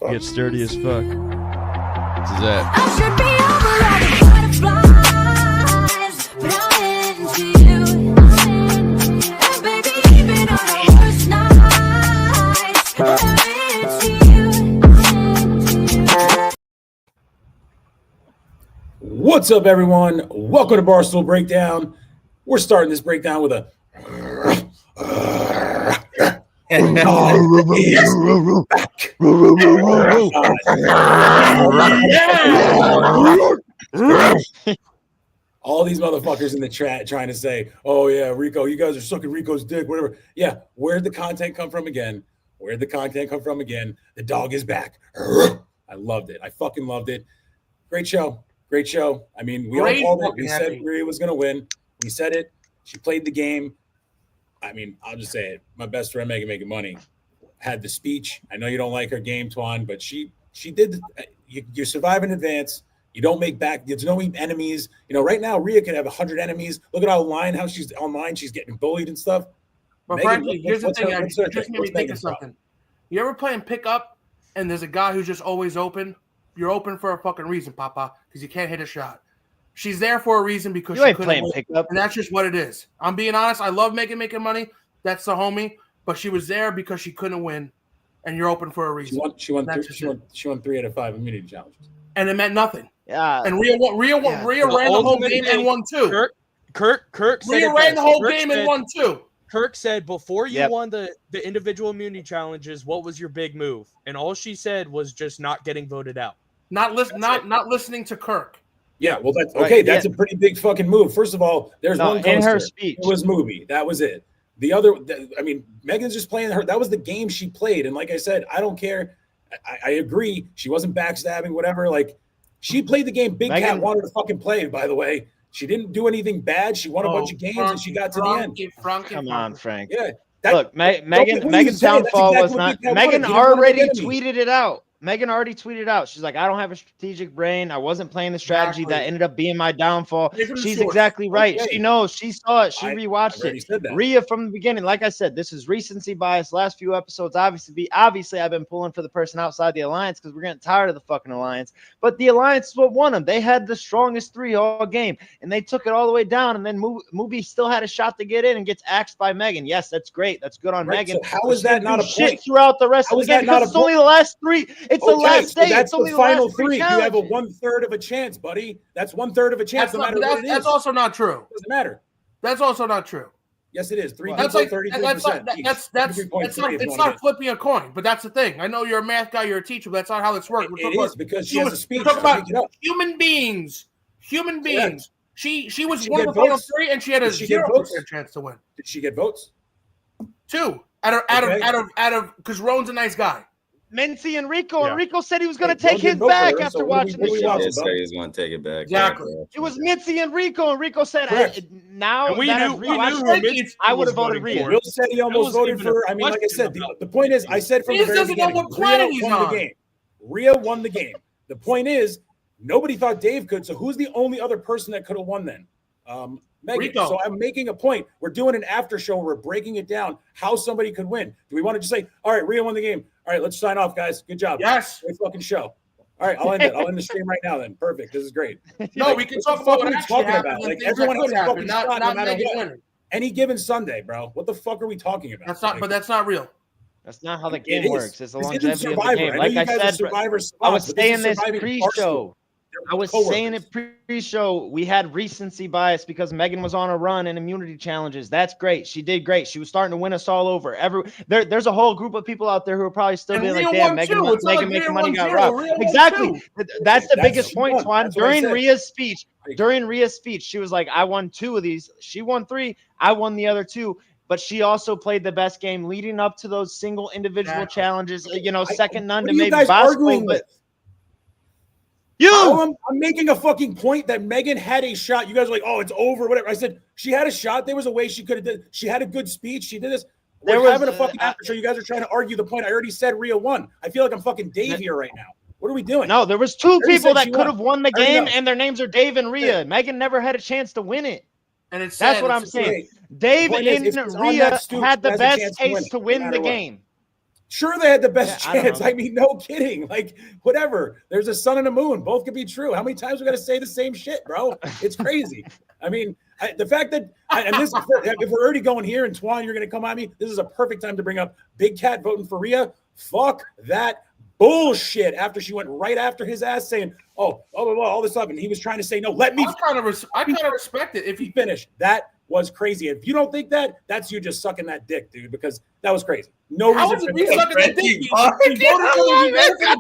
fuck. Get sturdy as fuck. This is it. I should be over all the butterflies, but I'm into you. And baby, even on the worst nights, I'm into you. What's up, everyone? Welcome to Barstool Breakdown. We're starting this breakdown with a all these motherfuckers in the chat trying to say, oh yeah, Rico, you guys are sucking Rico's dick, whatever. Yeah, where'd the content come from again? The dog is back. I loved it. I fucking loved it. Great show. I mean, we all called it. We said Rhea was going to win. We said it. She played the game. I mean, I'll just say it. My best friend, Megan Making Money, had the speech. I know you don't like her game, Twan, but she did. You survive in advance. You don't make back. There's no enemies. You know, right now, Rhea could have 100 enemies. Look at how she's online. She's getting bullied and stuff. But Megan, Frankie, here's the thing. I just made me think of something. You ever playing pickup and there's a guy who's just always open? You're open for a fucking reason, Papa, because you can't hit a shot. She's there for a reason because you ain't playing pickup, and that's just what it is. I'm being honest. I love Megan Making Money. That's the homie, but she was there because she couldn't win, and you're open for a reason. She won 3 out of 5 immunity challenges, and it meant nothing. Yeah, and Rhea ran the whole game and won too. Kirk Rhea ran the whole game and won too. Kirk said before you won the individual immunity challenges, what was your big move? And all she said was just not getting voted out. Not listening to Kirk. Yeah, well, that's okay. Right, that's a pretty big fucking move. First of all, there's one coaster. In her speech. It was movie. That was it. The other, I mean, Megan's just playing her. That was the game she played. And like I said, I don't care. I agree. She wasn't backstabbing, whatever. Like, she played the game Big Cat wanted to fucking play, by the way. She didn't do anything bad. She won a bunch of games and she got to the end. Come on, Frank. Yeah. Look, Megan's downfall was not. Megan already tweeted it out. She's like, I don't have a strategic brain. I wasn't playing the strategy that ended up being my downfall. She's exactly right. Okay. She knows. She saw it. She rewatched it. Rhea from the beginning. Like I said, this is recency bias. Last few episodes, obviously, I've been pulling for the person outside the alliance because we're getting tired of the fucking alliance. But the alliance is what won them. They had the strongest 3 all game, and they took it all the way down. And then Mubi still had a shot to get in and gets axed by Megan. Yes, that's great. That's good on Megan. So how is that not a point throughout the rest of the game? Because it's only the last 3. It's the last day. That's it's the final 3. You have a 1/3 of a chance, buddy. That's 1/3 of a chance. That's also not true. Doesn't matter. That's also not true. Yes, it is. 3 that's people, like 33%. It's not flipping a coin, but that's the thing. I know you're a math guy, you're a teacher, but that's not how this works. It is because she has a speech. We're talking about human beings. Yeah. She was one of the final 3, and she had a 0% chance to win. Did she get votes? 2 out of because Rowan's a nice guy. Mincy and Rico. And Rico said he was going to take his back after watching the show. He said he was going to take it back. Exactly. It was Mincy and Rico. And Rico said, I would have voted Rhea. Will said he almost voted for. I mean, like I said, the point is, I said from the very beginning, Rhea won the game. Rhea won the game. The point is, nobody thought Dave could. So who's the only other person that could have won then? Megan. Rico. So I'm making a point. We're doing an after show. We're breaking it down how somebody could win. Do we want to just say, all right, Rhea won the game? All right, let's sign off, guys. Good job. Yes. Great fucking show. All right, I'll end it. I'll end the stream right now then. Perfect. This is great. No, we can talk about what talking about. Like everyone has a fucking shot no matter what. Any given Sunday, bro. What the fuck are we talking about? That's not, but that's not real. That's not how the game works. It's the longevity of the game. Like I said, I was saying this pre-show. I was saying it pre-show. We had recency bias because Megan was on a run in immunity challenges. That's great. She did great. She was starting to win us all over. There's a whole group of people out there who are probably still being like, damn, Megan Making Money got robbed. Exactly. That's the biggest point, Twan. During Rhea's speech, she was like, I won 2 of these. She won 3. I won the other 2. But she also played the best game leading up to those single individual challenges, second none to maybe Barstool. But I'm making a fucking point that Megan had a shot. You guys are like, oh, it's over, whatever. I said she had a shot. There was a way she could have did. She had a good speech. She did this. We're having a fucking after show. You guys are trying to argue the point. I already said Rhea won. I feel like I'm fucking Dave here right now. What are we doing? No, there was 2 people that could have won the game, and their names are Dave and Rhea. Yeah. Megan never had a chance to win it. And that's what I'm saying. Dave and Rhea had the best case to win the game. Sure, they had the best Yeah, chance. I mean, no kidding. Like, whatever. There's a sun and a moon. Both could be true. How many times we got to say the same shit, bro? It's crazy. I mean, the fact that if we're already going here and Twan, you're going to come at me. This is a perfect time to bring up Big Cat voting for Rhea. Fuck that bullshit. After she went right after his ass saying, all this stuff, and he was trying to say no. Let me. I kind of respect it if he finished. That was crazy. If you don't think that, that's you just sucking that dick, dude, because that was crazy. No reason. He voted for the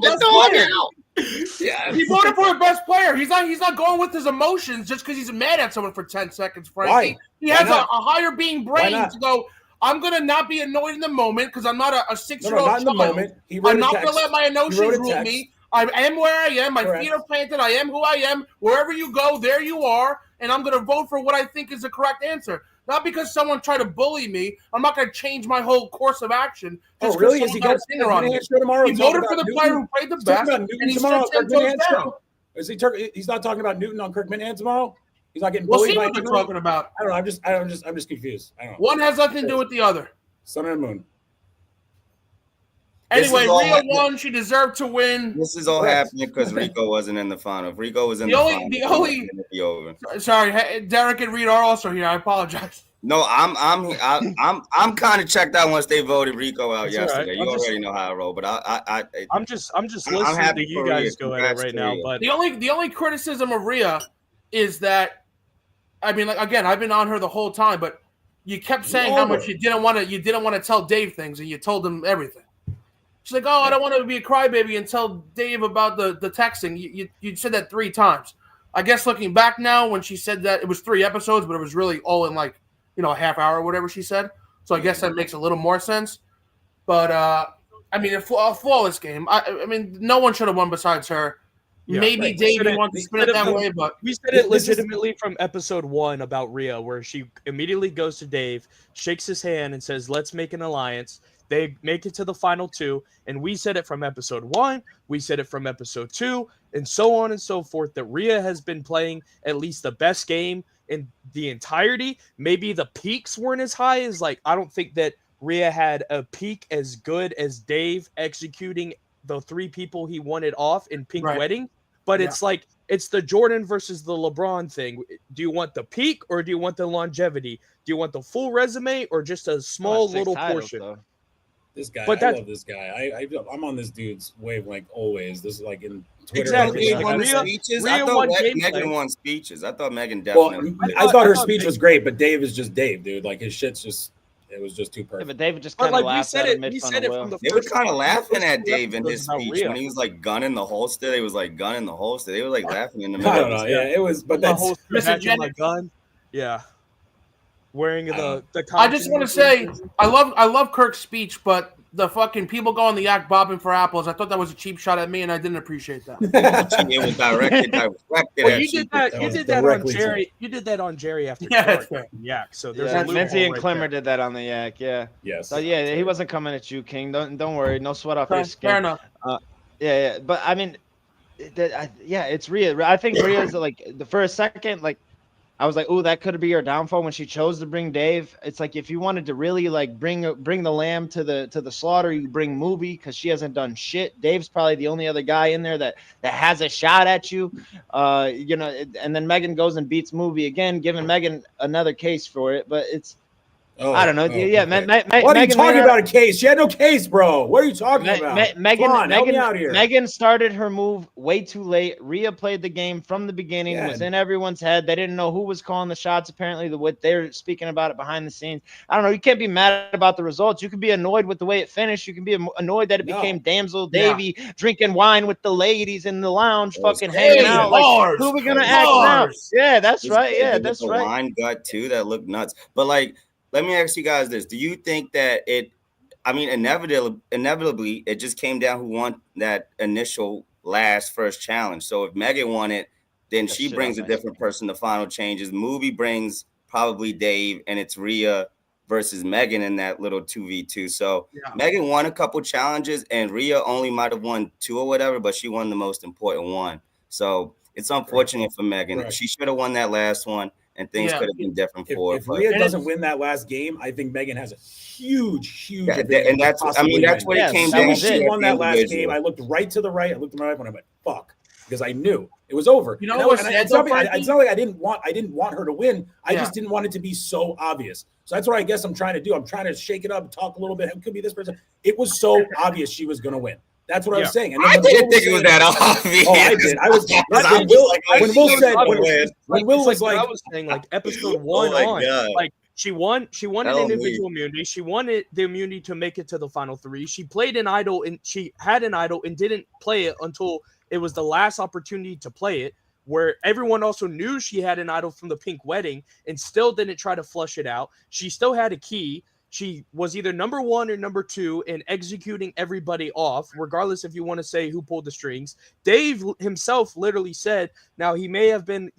best player. Yeah, he voted for the best player. He's not going with his emotions just because he's mad at someone for 10 seconds, Frankie. Why? He has a higher being brain to go, I'm going to not be annoyed in the moment because I'm not a 6-year-old child. Not in the moment. I'm not going to let my emotions rule me. I am where I am. My feet are planted. I am who I am. Wherever you go, there you are. And I'm going to vote for what I think is the correct answer. Not because someone tried to bully me. I'm not going to change my whole course of action. Oh, really? Is he got a finger on me? Tomorrow? He voted for the player who played the best. And he's tomorrow. Is he? He's not talking about Newton on Kirk Minihane tomorrow. He's not getting bullied by. What they're talking about? I don't know. I'm just confused. I don't know. One has nothing to do with the other. Sun and moon. Anyway, Rhea won. She deserved to win. This is all happening because Rico wasn't in the final. If Rico was in the final, it'd be over. Sorry, Derik and Reed are also here. I apologize. No, I'm kind of checked out once they voted Rico out yesterday. Right. You already know how I roll, but I'm just listening to you guys go at it right now. But the only criticism of Rhea is that, I mean, like, again, I've been on her the whole time, but you kept saying how much you didn't want to tell Dave things, and you told him everything. She's like, I don't want to be a crybaby and tell Dave about the texting. You said that 3 times. I guess looking back now, when she said that, it was 3 episodes, but it was really all in like, a half hour or whatever she said. So I guess that makes a little more sense. But, I mean, a flawless game. I mean, no one should have won besides her. Yeah, Maybe Dave didn't want to spin it that way, but we said it legitimately from episode 1 about Rhea, where she immediately goes to Dave, shakes his hand, and says, "Let's make an alliance." They make it to the final 2, and we said it from episode 1, we said it from episode 2, and so on and so forth, that Rhea has been playing at least the best game in the entirety. Maybe the peaks weren't as high as, like, I don't think that Rhea had a peak as good as Dave executing the 3 people he wanted off in Pink Wedding, but it's like, it's the Jordan versus the LeBron thing. Do you want the peak or do you want the longevity? Do you want the full resume or just a small little portion? Though. This guy, I love this guy. I'm on this dude's wave like always. This is like in Twitter. Exactly. I thought Megan won speeches. I thought Megan definitely. Well, I thought her speech was great, but Dave is just Dave, dude. Like his shit's just, it was just too perfect. Yeah, but Dave just kind of laughed at him. We said it from the They were kind of laughing at Dave in his speech when he was like gunning the holster. They was like gunning the holster. They were like laughing in the middle. I don't know. Yeah, it was, but that's my gun. Yeah. Wearing the I just want to say I love Kirk's speech, but the fucking people go on the yak bobbing for apples. I thought that was a cheap shot at me, and I didn't appreciate that. It was directed well, you did that on Jerry. You did that on Jerry after yak. So there's Minty and Clemmer did that on the yak. Yeah. Yes. So yeah, he wasn't coming at you, King. Don't worry. No sweat off your skin. Fair enough. Yeah. But I mean, it's Rhea. I think Rhea's like for a second, like. I was like, "Ooh, that could be her downfall." When she chose to bring Dave, it's like if you wanted to really like bring the lamb to the slaughter, you bring Movie because she hasn't done shit. Dave's probably the only other guy in there that has a shot at you, And then Megan goes and beats Movie again, giving Megan another case for it. But it's I don't know. Okay. What are you talking about? A case? She had no case, bro. What are you talking about? Megan started her move way too late. Rhea played the game from the beginning. It was in everyone's head. They didn't know who was calling the shots. Apparently, what they're speaking about it behind the scenes. I don't know. You can't be mad about the results. You can be annoyed with the way it finished. You can be annoyed that it became Damsel Davy drinking wine with the ladies in the lounge, fucking hanging out. Like, who are we gonna act now? Yeah, that's right. Yeah, that's right. The wine gut too. That looked nuts. But like. Let me ask you guys this. Do you think that inevitably, it just came down who won that initial first challenge? So if Megan won it, then she brings a different person. The final changes. Movie brings probably Dave, and it's Rhea versus Megan in that little 2v2. So Megan won a couple challenges, and Rhea only might have won 2 or whatever, but she won the most important one. So it's unfortunate for Megan. She should have won that last one. and things could have been different for. If Rhea doesn't win that last game, I think Megan has a huge advantage. And that's what it came down to. She won that last game. I looked right to the right. I looked to my right when I went, fuck, because I knew it was over. You know what's sad, it's not like I didn't want her to win. I just didn't want it to be so obvious. So that's what I guess I'm trying to do. I'm trying to shake it up, talk a little bit. It could be this person. It was so obvious she was going to win. That's what I was saying. And I didn't think it was that obvious. Oh, I did. I was. When Will was like, I was saying, like episode 1 like she won an individual immunity. She won the immunity to make it to the final 3. She played an idol and she had an idol and didn't play it until it was the last opportunity to play it, where everyone also knew she had an idol from the pink wedding and still didn't try to flush it out. She still had a key. She was either number 1 or number 2 in executing everybody off, regardless if you want to say who pulled the strings. Dave himself literally said, now he may have been,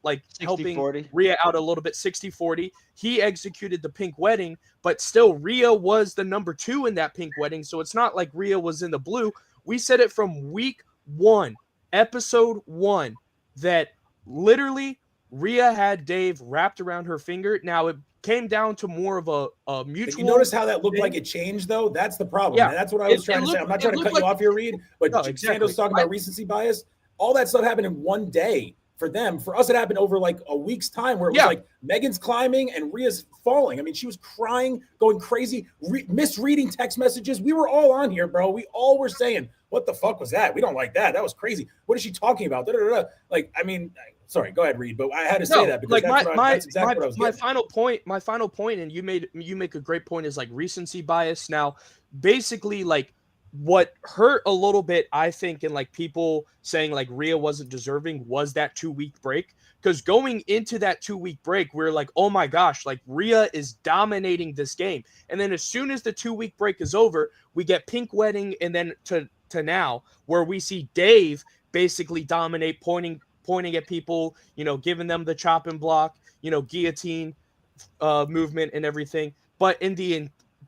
like 60, helping 40. Rhea out a little bit, 60-40. He executed the pink wedding, but still Rhea was the number 2 in that pink wedding. So it's not like Rhea was in the blue. We said it from week 1, episode 1, that literally Rhea had Dave wrapped around her finger. Now it came down to more of a mutual. But you notice how that looked like it changed, though? That's the problem. Yeah. And that's what I was trying to say. I'm not trying to cut you off here, Reed, but Sandos talking about recency bias. All that stuff happened in one day for them. For us, it happened over like a week's time where it was like Megan's climbing and Rhea's falling. I mean, she was crying, going crazy, misreading text messages. We were all on here, bro. We all were saying, what the fuck was that? We don't like that. That was crazy. What is she talking about? Like, I mean, sorry, go ahead, Reed, but I had to say that because that's exactly what I was getting. My final point, and you make a great point, is like recency bias. Now, basically, like what hurt a little bit, I think, and like people saying like Rhea wasn't deserving was that 2-week break. Because going into that 2-week break, we're like, oh my gosh, like Rhea is dominating this game. And then as soon as the 2-week break is over, we get Pink Wedding, and then to now where we see Dave basically dominate, pointing at people, giving them the chop and block, guillotine movement and everything. But in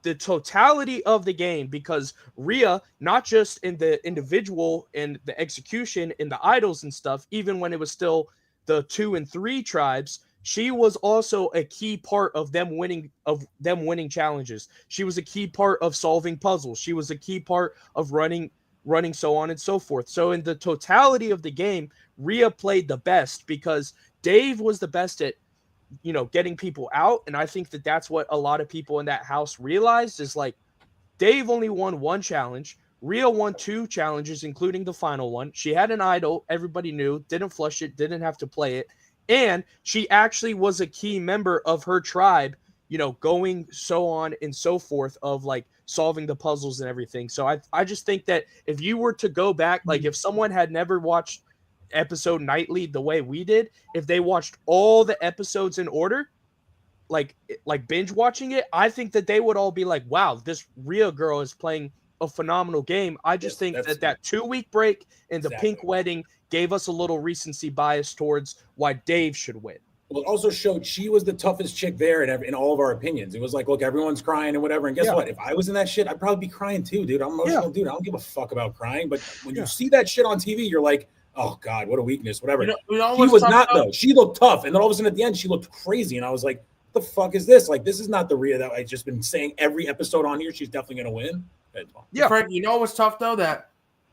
the totality of the game, because Rhea, not just in the individual and the execution in the idols and stuff, even when it was still the 2 and 3 tribes, she was also a key part of them winning challenges. She was a key part of solving puzzles. She was a key part of running so on and so forth. So in the totality of the game, Rhea played the best because Dave was the best at, getting people out. And I think that that's what a lot of people in that house realized is like, Dave only won 1 challenge. Rhea won 2 challenges, including the final one. She had an idol. Everybody knew, didn't flush it, didn't have to play it. And she actually was a key member of her tribe, going so on and so forth of like solving the puzzles and everything. So I just think that if you were to go back, like if someone had never watched episode nightly the way we did, if they watched all the episodes in order, like binge watching it, I think that they would all be like, wow, this Rhea girl is playing a phenomenal game. I just think that 2-week break and the pink wedding gave us a little recency bias towards why Dave should win. Well, it also showed she was the toughest chick there in all of our opinions. It was like, look, everyone's crying and whatever. And guess what? If I was in that shit, I'd probably be crying too, dude. I'm an emotional dude. I don't give a fuck about crying. But when you see that shit on TV, you're like, oh God, what a weakness, whatever. She was not though. She looked tough. And then all of a sudden at the end, she looked crazy. And I was like, what the fuck is this? Like, this is not the Rhea that I've just been saying every episode on here. She's definitely going to win. Yeah. Frank, what's tough though? That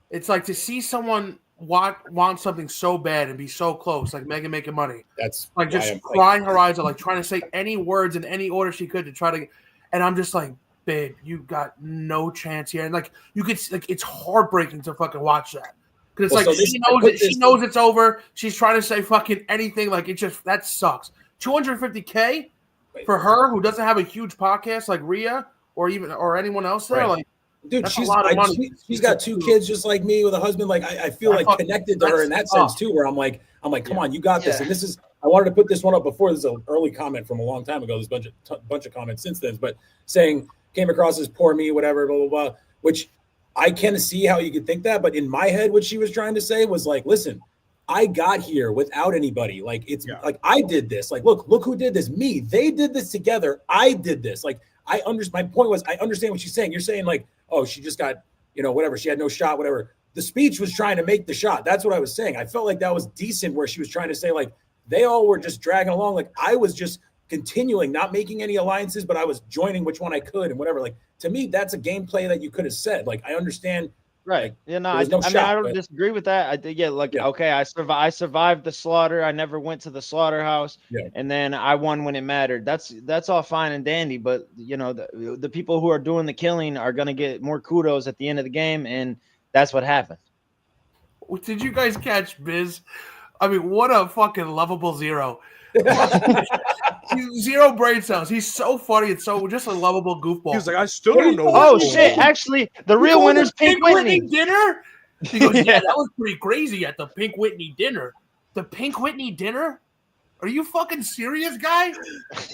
it's like to see someone want something so bad and be so close, like Megan making money. That's like just crying her eyes out, like trying to say any words in any order she could to try to. And I'm just like, babe, you got no chance here. And like you could, like, it's heartbreaking to fucking watch that because it's she knows it's over. She's trying to say fucking anything. Like it just that sucks. $250K for her who doesn't have a huge podcast like Rhea or anyone else there. Like. Dude, she's got 2 kids just like me with a husband. Like I feel like connected to her in that sense too, where I'm like, come on, you got this. And this is, I wanted to put this one up before. This is an early comment from a long time ago. There's a bunch of comments since then, but saying came across as poor me, whatever, blah, blah, blah, which I can see how you could think that. But in my head, what she was trying to say was like, listen, I got here without anybody. Like like I did this. Like, look who did this. Me. They did this together. I did this. Like I understand. My point was I understand what she's saying. You're saying like, oh, she just got, whatever. She had no shot, whatever. The speech was trying to make the shot. That's what I was saying. I felt like that was decent where she was trying to say like, they all were just dragging along. Like I was just continuing, not making any alliances, but I was joining which one I could and whatever. Like to me, that's a gameplay that you could have said. Like I understand. Right. Like, yeah, no, there I was no mean, shot, I don't but- disagree with that. I think, yeah, like, Yeah. okay, I survived the slaughter. I never went to the slaughterhouse, Yeah. and then I won when it mattered. That's all fine and dandy, but you know, the people who are doing the killing are gonna get more kudos at the end of the game, and that's what happened. Did you guys catch Biz? I mean, what a fucking lovable Zero. Zero brain cells. He's so funny. It's so just a lovable goofball. He was like, I still don't know. Oh what's shit! going on. Actually, the real winner's Pink Whitney. dinner. He goes, yeah, Yeah. that was pretty crazy at the Pink Whitney dinner. The Pink Whitney dinner? Are you fucking serious, guy?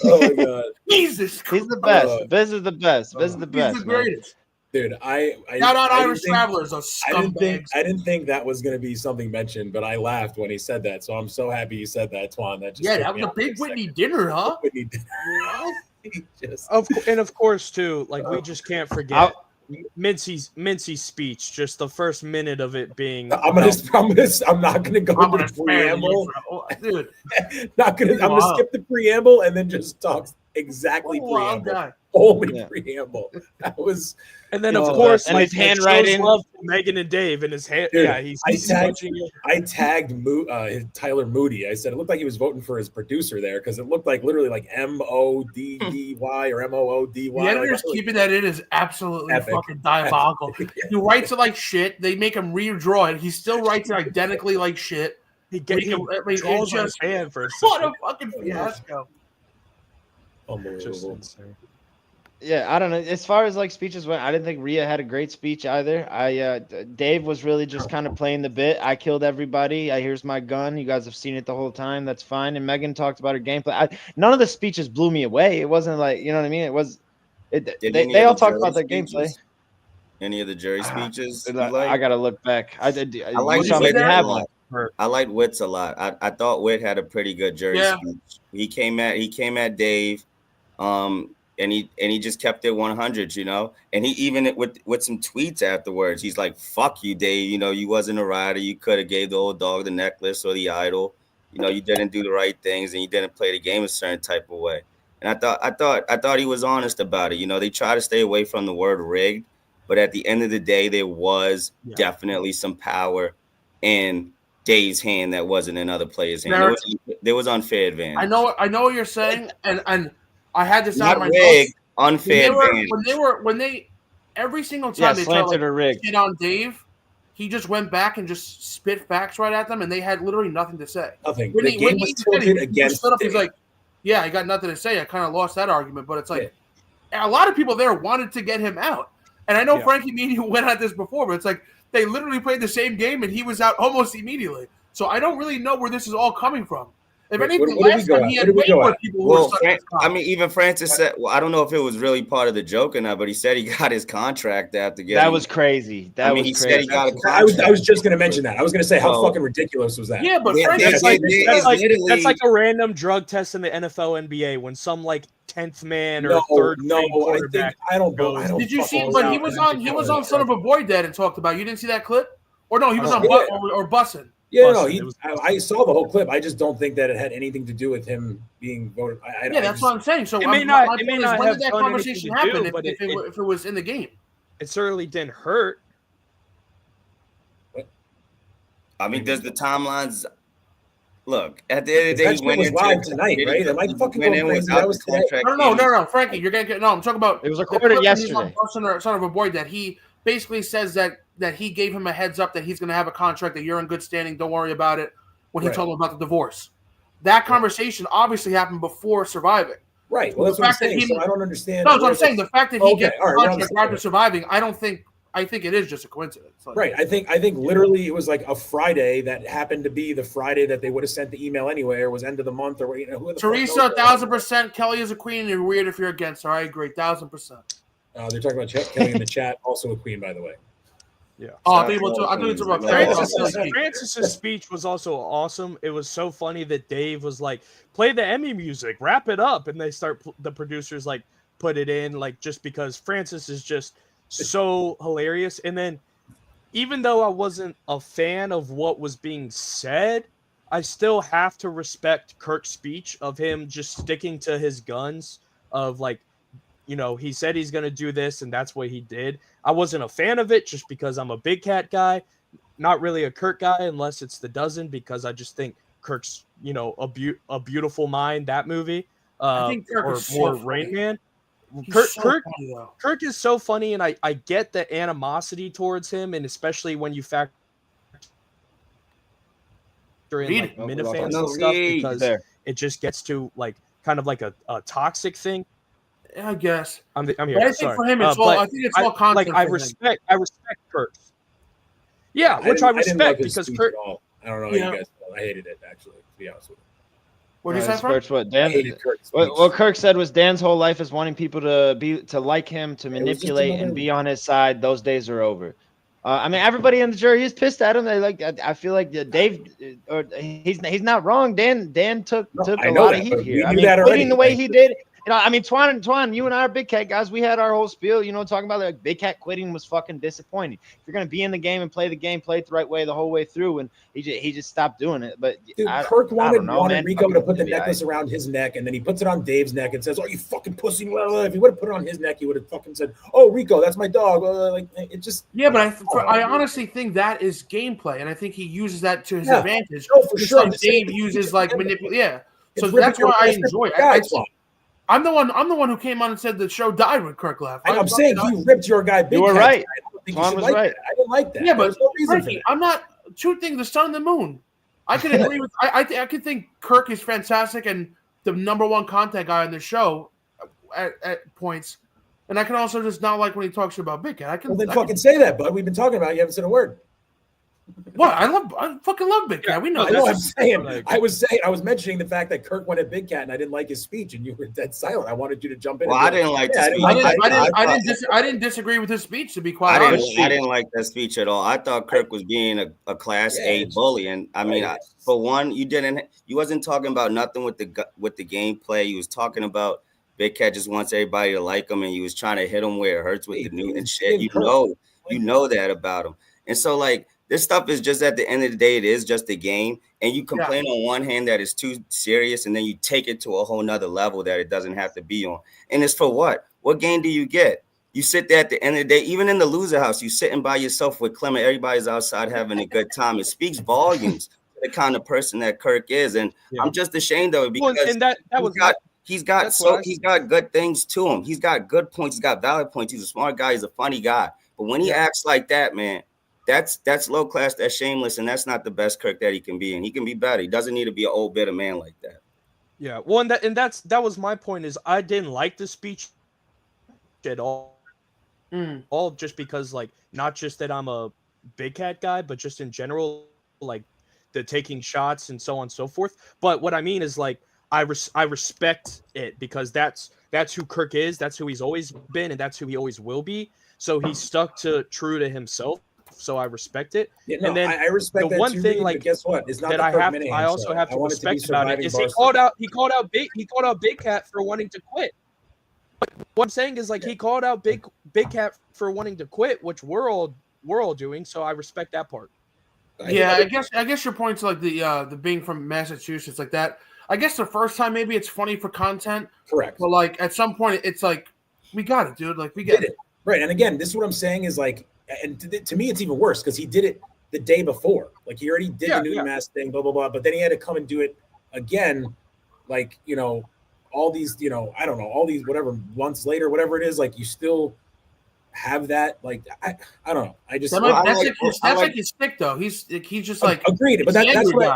Oh my god, Jesus Christ. He's the best. Biz is the best. Biz is the He's best. the man. greatest. dude! I Shout out I didn't Irish think- Travelers, those I scumbags. didn't think that was going to be something mentioned, but I laughed when he said that. So I'm so happy you said that, Twan. That just Yeah, took that me was a out for Pink Whitney second. dinner, huh? Whitney did- he just- And of course, too, like we just can't forget Mincy's speech. Just the first minute of it being. I'm not gonna go I'm into gonna the spare you, preamble. bro. Dude. I'm gonna skip the preamble and then just talk exactly Wild preamble. guy. Only Yeah. preample. That was And then of Oh, course, and like, his handwriting. shows love for Megan and Dave, and his hand. Dude, Yeah, he's punching it. I tagged Tyler Moody. I said it looked like he was voting for his producer there because it looked like literally like MODDY or MOODY. The editor's keeping that in is absolutely Epic. fucking diabolical. He writes it like shit. They make him redraw it. He still writes it identically like shit. He Make him- I mean, draws it's on just his hand for a what second. a fucking fiasco. Just Unbelievable. insane. Yeah, I don't know. As far as like speeches went, I didn't think Rhea had a great speech either. Dave was really just kind of playing the bit. I killed everybody. Here's my gun. You guys have seen it the whole time. That's fine. And Megan talked about her gameplay. None of the speeches blew me away. It wasn't like, you know what I mean? It was. They all talked about their gameplay. Any of the jury speeches? you I like? gotta look back. I like you saw me Wit a have lot. one. I like Wit's a lot. I thought Wit had a pretty good jury Yeah. speech. He came at Dave, and he just kept it 100, you know. And he even with some tweets afterwards, he's like, "Fuck you, Dave. You know, you wasn't a rider. You could have gave the old dog the necklace or the idol. You know, you didn't do the right things and you didn't play the game a certain type of way." And I thought he was honest about it. You know, they try to stay away from the word rigged, but at the end of the day, there was definitely some power in Dave's hand that wasn't in other players' hand. There was unfair advantage. I know what you're saying, and I had this out Not of my rigged, notes. unfair advantage. When they every single time Yeah, they tried slanted to or rigged. shit on Dave, he just went back and just spit facts right at them, and they had literally nothing to say. Nothing. When The he- game when was he did, tilted he against stood up, he's Dave. like, "Yeah, I got nothing to say. I kind of lost that argument." But it's like a lot of people there wanted to get him out, and I know Yeah. Frankie, me and you went at this before, but it's like they literally played the same game, and he was out almost immediately. So I don't really know where this is all coming from. If What- anything, what did we last go time at? he What had did we way go more at? people who were Well, sucking his cock. I mean, even Francis said, well, I don't know if it was really part of the joke or not, but he said he got his contract after getting. That was crazy. That was he crazy. said he got a I was contract. just gonna mention that. I was gonna say how Oh. fucking ridiculous was that? Yeah, but Yeah, Frankie, yeah, That's yeah, like, yeah, that's, yeah, like, literally- that's like a random drug test in the NFL, NBA when some like 10th man or third string quarterback. I don't did you see? fucking But know. he was on Son of a Boy Dead and talked about. You didn't see that clip, or no? He was on Yeah. or Bussin'. Yeah, no, Busted. It was- I saw the whole clip. I just don't think that it had anything to do with him being voted. Yeah, that's what I'm saying. So It may my not- point it may is, not when have did that done conversation anything to happen? do, but if it was in the game, It certainly didn't hurt. I mean, does the timelines look at the end of the day? That shit was live tonight, right? Am I fucking going crazy? That was today. No, Frankie, you're gonna get no. I'm talking about It was the recorded clip when he's on yesterday. Bussin' or Son of a Boy Dead. He basically says that he gave him a heads up that he's going to have a contract, that you're in good standing, don't worry about it, when he Right. told him about the divorce. That conversation obviously happened before surviving. Right. Well, that's The what I'm fact that saying. he- So I don't understand. No, that's what I'm where saying. this- The fact that he Okay, gets all the right, contract I'm after surviving, I think it is just a coincidence. Like, Right. I think literally it was like a Friday that happened to be the Friday that they would have sent the email anyway, or was end of the month, or who the fuck Teresa, knows? 1,000%. Kelly is a queen, and you're weird if you're against her. I agree, 1,000%. They're talking about Kelly in the chat, also a queen, by the way. Yeah. Oh, I think it's about Francis's speech was also awesome. It was so funny that Dave was like, "Play the Emmy music, wrap it up," and they the producers like put it in like just because Francis is just so hilarious. And then, even though I wasn't a fan of what was being said, still have to respect Kirk's speech of him just sticking to his guns of like, you know, he said he's going to do this and that's what he did. I wasn't a fan of it just because I'm a Big Cat guy, not really a Kirk guy unless it's the dozen, because I just think Kirk's, you know, a beautiful mind, that movie. I think Kirk or is so more funny. Rain Man. He's so funny, though. Kirk is so funny, and I get the animosity towards him, and especially when you factor in like Minifans and stuff, because it just gets to like kind of like a toxic thing. I guess. I'm here. But I think for him, it's all. I think it's all content. Like I respect Kirk. Yeah, which I respect because Kirk. I don't know how you guys felt. I hated it, actually, to be honest with you. What did you say, Frank? What Dan? What Kirk said was Dan's whole life is wanting people to like him, to manipulate and be on his side. Those days are over. I mean, everybody in the jury is pissed at him. They like. I feel like Dave, or he's not wrong. Dan took a lot of heat here. I mean, quitting the way he did. You know, I mean, Twan, you and I are Big Cat guys. We had our whole spiel, you know, talking about like Big Cat quitting was fucking disappointing. If you're gonna be in the game and play it the right way the whole way through, and he just stopped doing it. But dude, Kirk wanted Rico to put the necklace around his neck, and then he puts it on Dave's neck and says, "Oh, you fucking pussy!" If he would have put it on his neck, he would have fucking said, "Oh, Rico, that's my dog." Like it just. Yeah, but I honestly think that is gameplay, and I think he uses that to his advantage. No, for sure. Like Dave uses like manipulate. Yeah, so that's why I enjoy it. I'm the one who came on and said the show died when Kirk left. I'm saying he ripped your guy. Big you were right. Twan was right. I didn't like that. Yeah, but no reason Frankie, I'm not two things. The sun and the moon. I can agree with. I could think Kirk is fantastic and the number one content guy on the show at points, and I can also just not like when he talks about Big Cat. I can. Well, then fucking say that, bud. We've been talking about it. You haven't said a word. What? I fucking love Big Cat. We know. I know. I'm saying. I was mentioning the fact that Kirk went at Big Cat, and I didn't like his speech, and you were dead silent. I wanted you to jump in. Well, I didn't like the speech. I didn't disagree with his speech. To be quite honest, I didn't like that speech at all. I thought Kirk was being a class A bully, and I mean, for one, you wasn't talking about nothing with the gameplay. You was talking about Big Cat just wants everybody to like him, and he was trying to hit him where it hurts with the new and shit. You know that about him, and so like. This stuff is just at the end of the day, it is just a game. And you complain on one hand that it's too serious, and then you take it to a whole nother level that it doesn't have to be on. And it's for what? What game do you get? You sit there at the end of the day, even in the loser house, you sitting by yourself with Clement, everybody's outside having a good time. It speaks volumes to the kind of person that Kirk is. And I'm just ashamed of it because he's got good things to him. He's got good points. He's got valid points. He's a smart guy. He's a funny guy. But when he acts like that, man, that's low class, that's shameless, and that's not the best Kirk that he can be, and he can be better. He doesn't need to be an old bitter man like that. Yeah, well, that was my point. Is I didn't like the speech at all, all just because like not just that I'm a Big Cat guy, but just in general, like the taking shots and so on and so forth. But what I mean is like I respect it because that's who Kirk is, that's who he's always been, and that's who he always will be. So he stuck true to himself. So I respect it. Yeah, no, and then I respect the that one too, thing, like, guess what? It's not that I also have to respect about it is Barstool. he called out Big Cat for wanting to quit. What I'm saying is like he called out Big Cat for wanting to quit, which we're all doing. So I respect that part. Yeah, I guess your point's like the being from Massachusetts like that. I guess the first time maybe it's funny for content. Correct. But like at some point it's like we got it, dude. Like we get it. Right. And again, this is what I'm saying is like. And to me, it's even worse because he did it the day before. Like he already did the Newton Mass thing, blah, blah, blah. But then he had to come and do it again, like, you know, all these, you know, I don't know, all these whatever months later, whatever it is, like you still have that. Like, I don't know. I just that's like his stick though. He's just like agreed. But that's what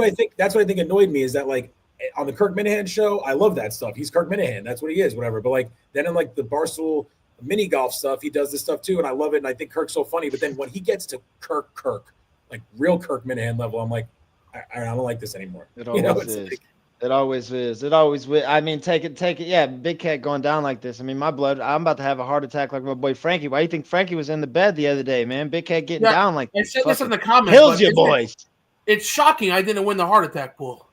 I think. That's what I think annoyed me is that like on the Kirk Minahan show, I love that stuff. He's Kirk Minahan. That's what he is, whatever. But like then in like the Barstool mini golf stuff, he does this stuff too, and I love it, and I think Kirk's so funny. But then when he gets to Kirk, like real Kirk Minahan level, I'm like, I don't like this anymore. It always is. It always is. It always will. I mean, take it. Yeah, Big Cat going down like this. I mean, my blood. I'm about to have a heart attack like my boy Frankie. Why do you think Frankie was in the bed the other day, man? Big Cat getting down like this. I said this in the comments. Kills you, boys. It's shocking I didn't win the heart attack pool.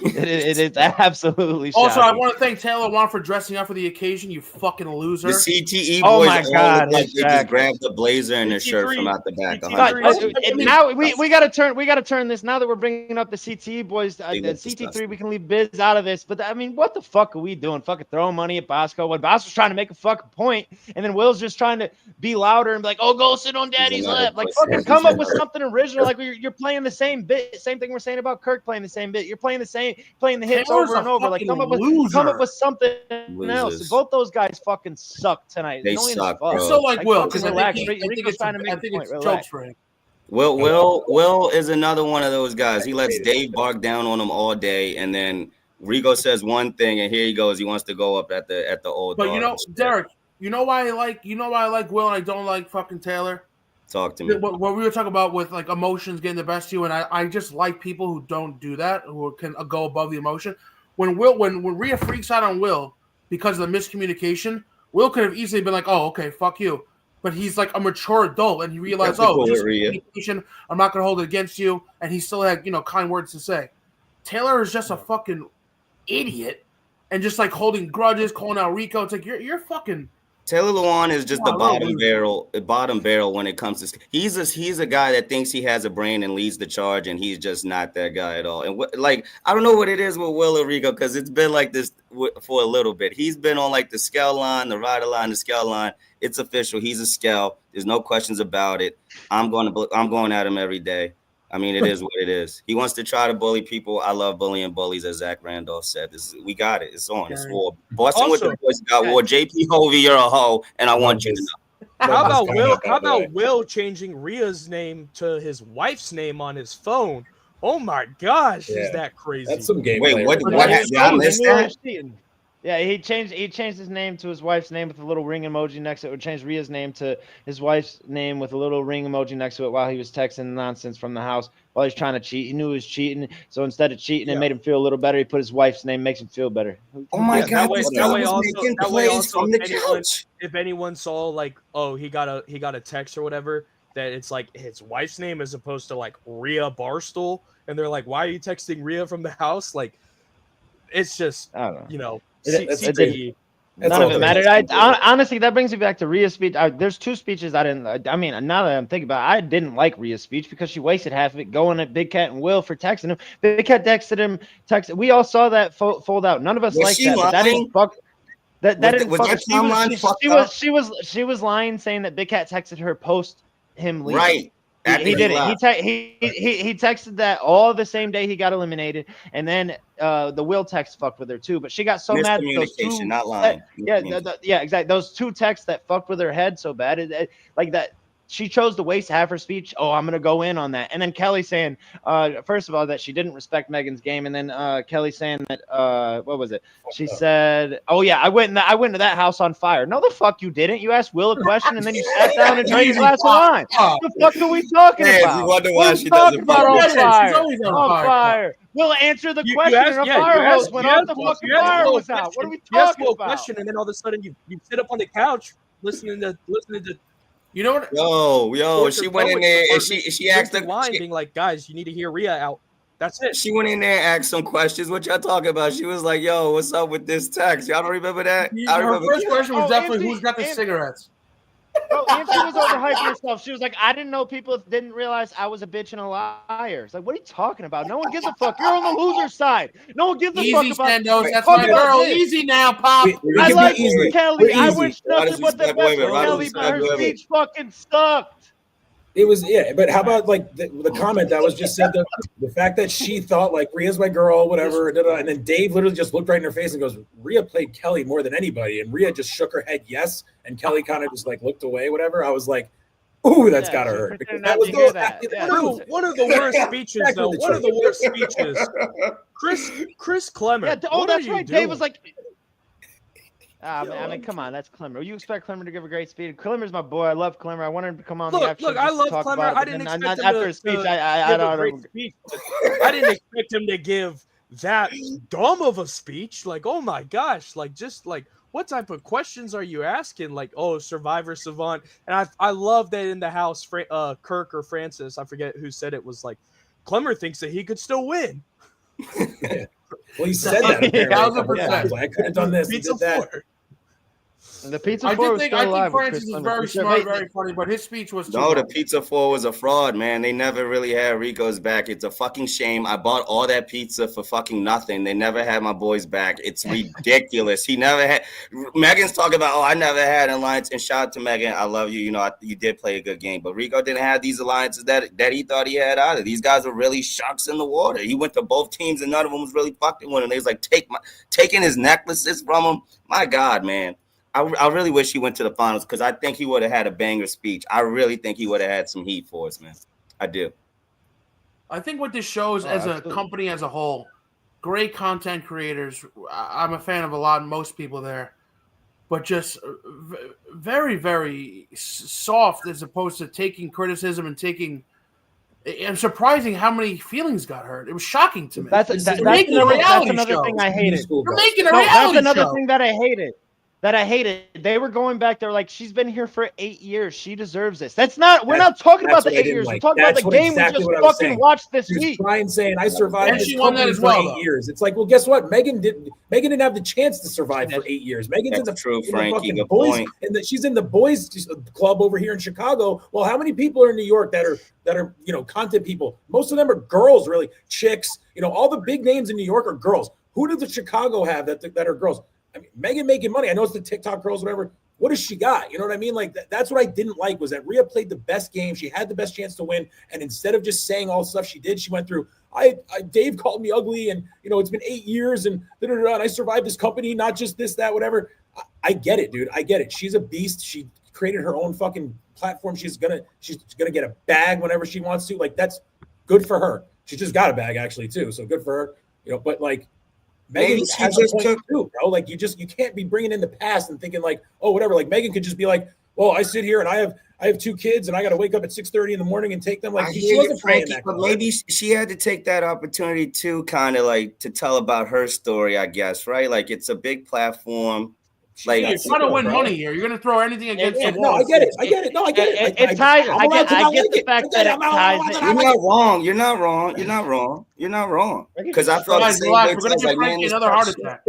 It is absolutely Also, I shocking. want to thank Taylor Wan for dressing up for the occasion. You fucking loser. The CTE Oh boys my all God, look like his they just jacket. grabbed the blazer and their shirt from CT3 out the back. CT3 100%. Now we got to turn this. Now that we're bringing up the CTE boys, They the look CT3, disgusting. we can leave Biz out of this. But I mean, what the fuck are we doing? Fucking throwing money at Bosco when Bosco's trying to make a fucking point, and then Will's just trying to be louder and be like, "Oh, go sit on Daddy's another lap." Like, pussy. fucking He's come a up with nerd. something original. Like you're playing the same bit. Same thing we're saying about Kirk playing the same bit. You're playing the hits Taylor's over and a over. Like fucking come up with something Losers. else. Both those guys fucking suck tonight. They Annoying as suck, fuck. I bro. still like Will fucking because I relax. think Rico's it's trying to make a point. jokes Relax. for him. Will is another one of those guys. He lets Dave bark down on him all day, and then Rico says one thing, and here he goes. He wants to go up at the old. But dog you know, and shit. Derek, you know why I like Will and I don't like fucking Taylor. Talk to me. What we were talking about with like emotions getting the best of you, and I just like people who don't do that, who can go above the emotion. When Rhea freaks out on Will because of the miscommunication, Will could have easily been like, "Oh, okay, fuck you," but he's like a mature adult, and he realized, "Oh, Cool just with Rhea. communication. I'm not gonna hold it against you," and he still had kind words to say. Taylor is just a fucking idiot, and just like holding grudges, calling out Rico. It's like you're fucking. Taylor Lewan is just the Wow, bottom barrel when it comes to. He's a guy that thinks he has a brain and leads the charge, and he's just not that guy at all. And I don't know what it is with Will and Rico because it's been like this for a little bit. He's been on like the scale line, the rider line, the scale line. It's official. He's a scale. There's no questions about it. I'm going at him every day. I mean, it is what it is. He wants to try to bully people. I love bullying bullies, as Zach Randolph said. We got it. It's on. It's war. Boston with the boys got war. JP Hovey, you're a hoe, and I want you to know. How about Will? How about Will changing Rhea's name to his wife's name on his phone? Oh my gosh, is that crazy? That's some game. Wait, what happened? I missed that. Yeah, he changed his name to his wife's name with a little ring emoji next to it. Or changed Rhea's name to his wife's name with a little ring emoji next to it while he was texting nonsense from the house while he's trying to cheat. He knew he was cheating, so instead of cheating, it made him feel a little better. He put his wife's name, makes him feel better. Oh my God! That way also, if anyone saw like, oh, he got a text or whatever that it's like his wife's name as opposed to like Rhea Barstool, and they're like, why are you texting Rhea from the house? Like, it's just I don't know. CTE. None of it mattered. Honestly, that brings me back to Rhea's speech. There's two speeches I didn't. I mean, now that I'm thinking about it, I didn't like Rhea's speech because she wasted half of it going at Big Cat and Will for texting him. Big Cat texted him. We all saw that fold out. None of us liked that. But that didn't fuck. That didn't fuck. She was lying, saying that Big Cat texted her post him leaving. Right. He did it. He texted that all the same day he got eliminated, and then the Will text fucked with her too. But she got so mad. Those two, not lying. Yeah, exactly. Those two texts that fucked with her head so bad, like that. She chose to waste half her speech. Oh, I'm gonna go in on that. And then Kelly saying, first of all, that she didn't respect Megan's game, and then Kelly saying that, what was it? She said, "Oh yeah, I went to that house on fire." No, the fuck you didn't. You asked Will a question, and then you sat down and drank a glass of wine. What the fuck are we talking about? You wonder why she doesn't about on fire. She's always On fire. We'll answer the question. And a fire hose went off. The fucking fire was out. What are we talking about? Question, and then all of a sudden you sit up on the couch listening to. You know what? Yo, she went in there and she asked the line, being like, guys, you need to hear Rhea out. That's it. She went in there and asked some questions. What y'all talking about? She was like, yo, what's up with this text? Y'all don't remember that? Her first question was definitely who's got the cigarettes. Oh, and she was overhyping herself. She was like, I didn't know people didn't realize I was a bitch and a liar. It's like, what are you talking about? No one gives a fuck. You're on the loser side. No one gives a fuck about Sandos, that's my girl. Easy now, Pop. I like Kelly. I wish nothing but the best for Kelly, but her speech fucking sucked. It was, but how about like the comment that was just said, the fact that she thought like Rhea's my girl, whatever, and then Dave literally just looked right in her face and goes, Rhea played Kelly more than anybody, and Rhea just shook her head yes, and Kelly kind of just like looked away, whatever. I was like, ooh, that's gotta hurt. Because that was one of the worst speeches, though. One of the worst speeches. Chris Clemmer. Yeah, that's right. Dave was like. I mean, come on, that's Clemmer. You expect Clemmer to give a great speech? Clemmer's my boy. I love Clemmer. I wanted him to come on the episode. Look, I love Clemmer. I didn't expect him after his speech. I didn't expect him to give that dumb of a speech. Like, oh my gosh, like just like what type of questions are you asking? Like, oh, Survivor Savant. And I love that in the house, Kirk or Francis, I forget who said it, was like Clemmer thinks that he could still win. Yeah. Well, he said that. Apparently, a couple 1000%. times. Like, I could have done this. Pizza Did that. 4. The Pizza I 4 did was think still alive with Francis Chris is Clemens. very For sure. smart, Wait, very funny, but his speech was too No, the long. Pizza 4 was a fraud, man. They never really had Rico's back. It's a fucking shame. I bought all that pizza for fucking nothing. They never had my boys back. It's ridiculous. He never had. Megan's talking about, oh, I never had an alliance. And shout out to Megan. I love you. You know, you did play a good game. But Rico didn't have these alliances that he thought he had either. These guys were really sharks in the water. He went to both teams and none of them was really fucking with him. They was like taking his necklaces from him. My God, man. I really wish he went to the finals because I think he would have had a banger speech. I really think he would have had some heat for us, man. I do. I think what this shows as a company as a whole, great content creators. I'm a fan of most people there, but just very, very soft as opposed to taking criticism and taking. And surprising how many feelings got hurt. It was shocking to me. That's another thing I hated. You're making a reality show. That's another thing that I hated. They were going back there like she's been here for 8 years. She deserves this. We're not talking about the 8 years. We're talking about the game we just fucking watched this week. Brian saying I survived and this she won that as well, for 8 years. It's like, well, guess what? Megan didn't have the chance to survive for 8 years. Megan's in the Frankie, fucking boys, and she's in the boys club over here in Chicago. Well, how many people are in New York that are content people? Most of them are girls, really, chicks. All the big names in New York are girls. Who does the Chicago have that are girls? I mean, Megan making money. I know it's the TikTok girls, whatever. What does she got? You know what I mean? Like that's what I didn't like was that Rhea played the best game. She had the best chance to win, and instead of just saying all the stuff she did, she went through. Dave called me ugly, and it's been 8 years, and and I survived this company, not just this, that, whatever. I get it, dude. I get it. She's a beast. She created her own fucking platform. She's gonna get a bag whenever she wants to. Like that's good for her. She just got a bag actually too, so good for her. But like. Megan has a point too, bro. Like you can't be bringing in the past and thinking like, oh, whatever. Like Megan could just be like, well, I sit here and I have 2 kids and I got to wake up at 6:30 in the morning and take them. Like she wasn't playing that. But maybe she had to take that opportunity too, kind of like to tell about her story, I guess, right? Like it's a big platform. Like you're trying to win money here. You're going to throw anything against the wall. No, I get it. No, I get it. It ties. I get the fact that it ties. You're not wrong. Because I felt the same way. We're going to give Frankie another heart attack.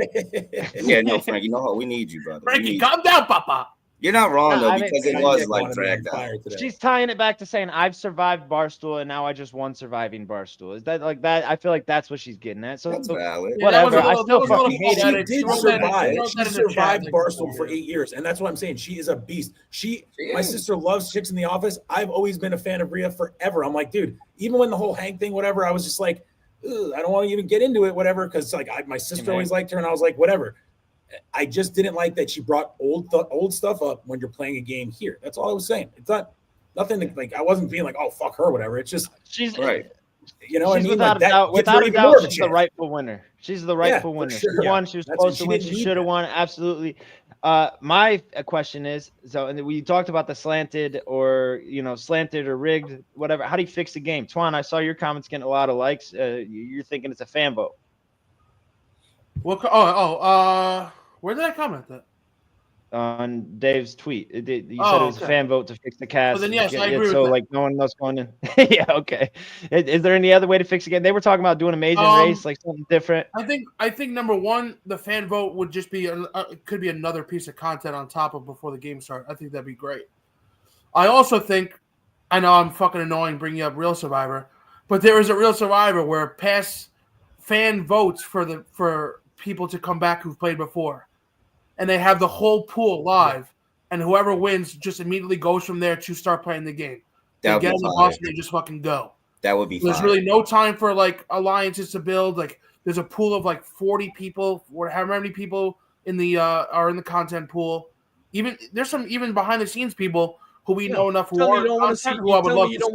Yeah, no, Frank. You know what? We need you, brother. Frankie, calm down, Papa. You're not wrong though, because it was like dragged out. She's tying it back to saying I've survived Barstool and now I just won surviving Barstool. Is that like that? I feel like that's what she's getting at. So that's valid. Whatever. I still fucking hate it. She did survive. She survived Barstool for 8 years, and that's what I'm saying. She is a beast. My sister loves chicks in the office. I've always been a fan of Rhea forever. I'm like, dude, even when the whole Hank thing, whatever, I was just like, I don't want to even get into it, whatever, because like my sister always liked her, and I was like, whatever. I just didn't like that she brought old stuff up when you're playing a game here. That's all I was saying. It's not nothing to, like I wasn't being like, oh fuck her, whatever. It's just she's right. You know what I mean? Without a doubt, she's the rightful winner. She's the rightful winner. Sure. She won. She was supposed to win. She should have won. Absolutely. My question is, and we talked about the slanted or rigged, whatever. How do you fix the game? Twan, I saw your comments getting a lot of likes. You're thinking it's a fan vote. Where did I comment that? On Dave's tweet. You said it was a fan vote to fix the cast. Well, then yes, I agree with so that. like no one else going in. Yeah, okay. Is there any other way to fix the game? They were talking about doing Amazing Race, like something different. I think number one, the fan vote would just be could be another piece of content on top of before the game starts. I think that'd be great. I also think, I know I'm fucking annoying bringing up Real Survivor, but there is a Real Survivor where past fan votes for people to come back who've played before. And they have the whole pool live, and whoever wins just immediately goes from there to start playing the game. They get in the bus and they just fucking go. That would be. There's really no time for like alliances to build. Like there's a pool of like 40 people, or however many people in the are in the content pool. Even there's some behind the scenes people who we know enough who are. You don't want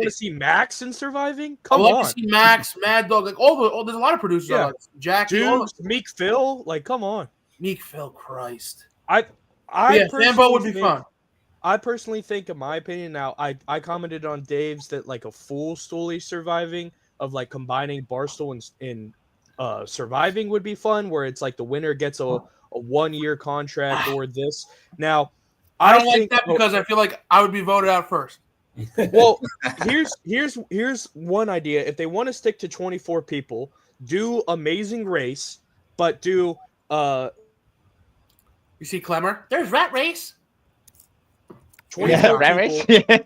to see Max in surviving. Come on, I love to see Max, Mad Dog, like there's a lot of producers. Yeah. Like Jack, Meek Phil, like come on. Meek Phil, Christ. I fan vote would be fun. I personally think, in my opinion, now I commented on Dave's that like a full Stoolie surviving of like combining Barstool and surviving would be fun, where it's like the winner gets a 1-year contract or this. Now, I don't like that because I feel like I would be voted out first. Well, here's one idea. If they want to stick to 24 people, do Amazing Race, but do You see Clemmer? There's Rat Race. 24 Rat people.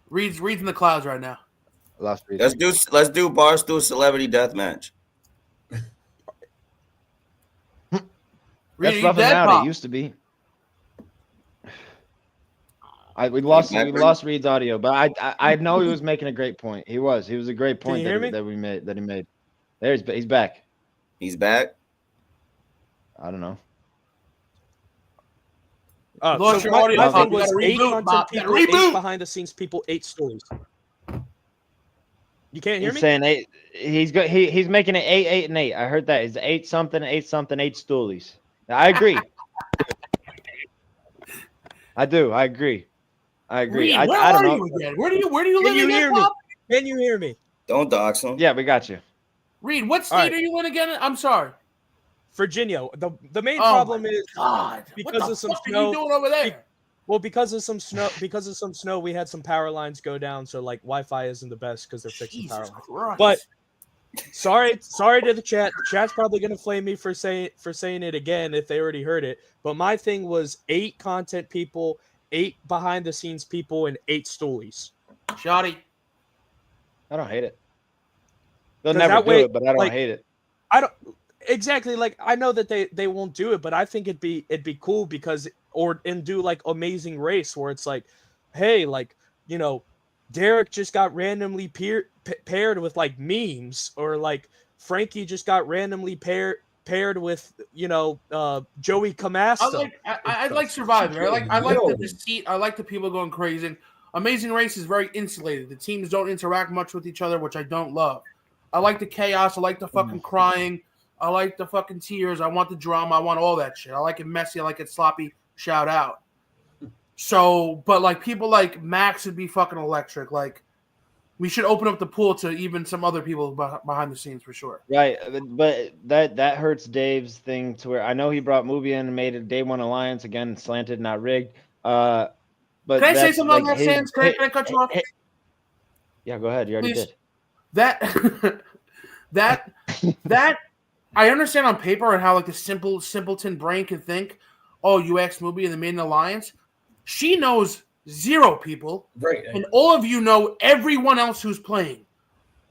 Race. Reed's in the clouds right now. Lost Reed. Let's do Barstool Celebrity Deathmatch. Reed, That's you rough and dead, rowdy. Pop? It used to be. We lost Reed's audio, but I know he was making a great point. He was a great point that he made. There he's back. He's back. I don't know. Lost your my audio, thing you was gotta 8 reboot, content Bob. people, You gotta 8 reboot. behind the scenes people, 8 stories. You can't hear He's me? saying 8. He's making it 8, 8, and 8. I heard that. It's 8 something, 8 something, 8 stoolies. I agree. I agree. Reed, I where don't are know. you again? Where do you Can live you again, hear me? Pop? Can you hear me? Don't dox him. Yeah, we got you. Reed, what state right. are you in again? I'm sorry. Virginia. The main Oh problem my is God, because what the of some fuck snow. are you doing over there? Well, because of some snow, we had some power lines go down. So like Wi-Fi isn't the best because they're fixing power Jesus lines. Christ. But sorry to the chat. The chat's probably gonna flame me for saying it again if they already heard it. But my thing was 8 content people, 8 behind the scenes people, and 8 stoolies. Shoddy. I don't hate it. They'll 'Cause never that do way, it, but I don't like, hate it. I don't exactly like I know that they won't do it, but I think it'd be cool because and do like Amazing Race where it's like, hey, like, you know, Derik just got randomly paired with like memes, or like Frankie just got randomly paired with, you know, Joey Camasta. I like Survivor. I like the deceit. I like the people going crazy. Amazing Race is very insulated. The teams don't interact much with each other, which I don't love. I like the chaos. I like the fucking crying. I like the fucking tears. I want the drama. I want all that shit. I like it messy. I like it sloppy. Shout out. So, but like people like Max would be fucking electric. Like, we should open up the pool to even some other people behind the scenes for sure. Right, but that hurts Dave's thing to where I know he brought Movie in and made a Day One Alliance again, slanted, not rigged. But can I say that's something on like that, Sans? Can I cut you off? Yeah, go ahead. You already Please. did. That I understand on paper and how like the simpleton brain can think, oh, you asked Movie and they made an alliance. She knows 0 people, Right. and all of you know everyone else who's playing.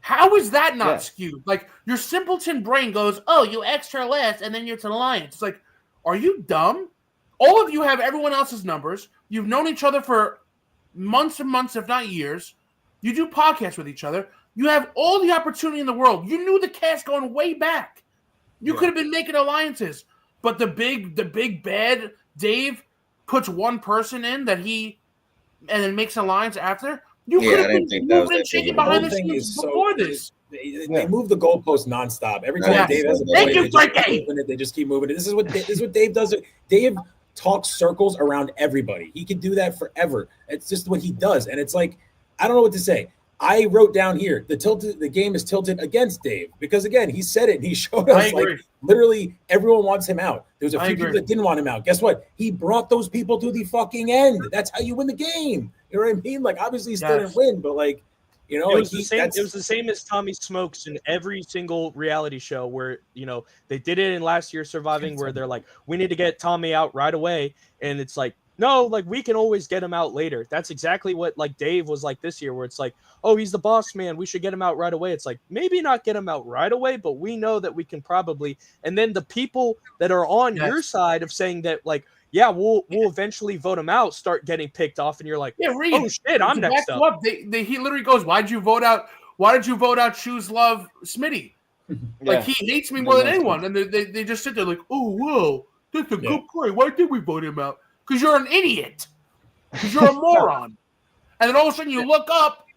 How is that not skewed? Like, your simpleton brain goes, oh, you asked her last, and then it's an alliance. It's like, are you dumb? All of you have everyone else's numbers. You've known each other for months and months, if not years. You do podcasts with each other. You have all the opportunity in the world. You knew the cast going way back. You could have been making alliances. But the big bad Dave puts one person in and then makes an alliance after. You could have been moving and shaking behind the scenes before this. They move the goalpost nonstop. Every time Dave has a Thank you, point, Frankie. they just keep moving it. This is what Dave does. Dave talks circles around everybody. He can do that forever. It's just what he does, and it's like I don't know what to say. I wrote down here the game is tilted against Dave because again he said it and he showed us like literally everyone wants him out. There's a few people that didn't want him out. Guess what? He brought those people to the fucking end. That's how you win the game. You know what I mean? Like obviously he still didn't win, but like you know, it was the same as Tommy Smokes in every single reality show where, you know, they did it in last year's Surviving where they're like, we need to get Tommy out right away. And it's like, no, like we can always get him out later. That's exactly what like Dave was like this year, where it's like, oh, he's the boss man. We should get him out right away. It's like, maybe not get him out right away, but we know that we can probably. And then the people that are on your side of saying that, like, yeah, we'll eventually vote him out, start getting picked off, and you're like, Reed, oh shit, I'm next up. He literally goes, why did you vote out Shoes Love Smitty? Like he hates me more than anyone, and they just sit there like, oh whoa, that's a good point. Why did we vote him out? Because you're an idiot. Because you're a moron. And then all of a sudden you look up,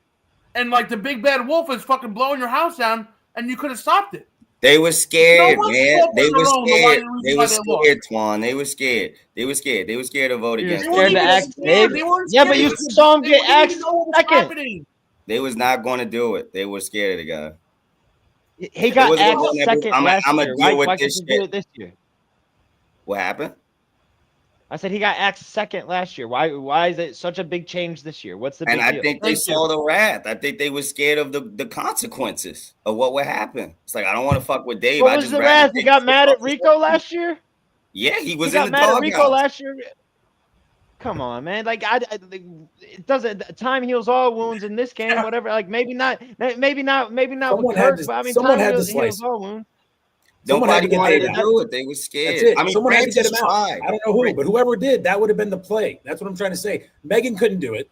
and like the big bad wolf is fucking blowing your house down, and you could have stopped it. They were scared, man. They were scared. They were scared, Twan. They were scared. They were scared. They were scared to vote against. Scared to act big. Yeah, but you saw him get axed second. They was not going to do it. They were scared of the guy. He got axed second last year. Why couldn't he do it this year? What happened? I said he got axed second last year. Why is it such a big change this year? What's the big And I deal? think they saw the wrath. I think they were scared of the consequences of what would happen. It's like, I don't want to fuck with Dave. What I was just the rather wrath? He take got the mad at fucking Rico stuff. last year? Yeah, he was He in got the mad at Rico doghouse. last year? Come on, man. Like it doesn't. Time heals all wounds in this game. Whatever. Like maybe not Someone with had Kirk, to- but I mean, someone time had to heals slice all wounds. Someone had to Nobody get wanted Dave to out. do it. They were That's scared. it. I mean, Someone had to get Francis him out. tried. I don't know who, but whoever did, that would have been the play. That's what I'm trying to say. Megan couldn't do it.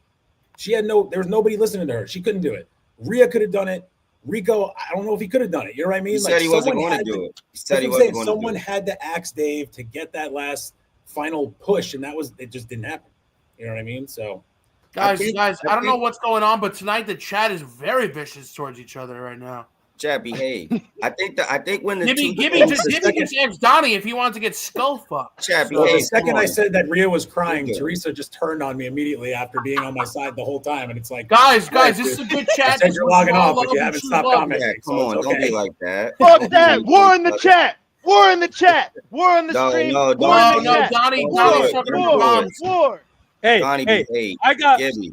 There was nobody listening to her. She couldn't do it. Rhea could have done it. Rico, I don't know if he could have done it. You know what I mean? He said he wasn't someone going to had do it. He That's said what he I'm wasn't saying. going to do Someone it. had to axe Dave to get that last final push, and it just didn't happen. You know what I mean? So, Guys, I don't know what's going on, but tonight the chat is very vicious towards each other right now. Chad, behave. I think when the Gibby second- just asked Donnie if he wants to get skull fucked. Chad, so the behave. second Come I on. said that Rhea was crying, Okay. Teresa just turned on me immediately after being on my side the whole time, and it's like, Guys, Right, this is dude. a good I chat. said This you're was logging all off, but love you and haven't true stopped love. commenting. Yeah, come so on, it's don't okay. be like that. Fuck that! War in the chat. War in the chat. War in the No, stream. no, War don't in do the it. chat. Donnie's Don't do it. talking Don't about do it. bombs. War. Hey, Donnie, hey, behave. I Gibby.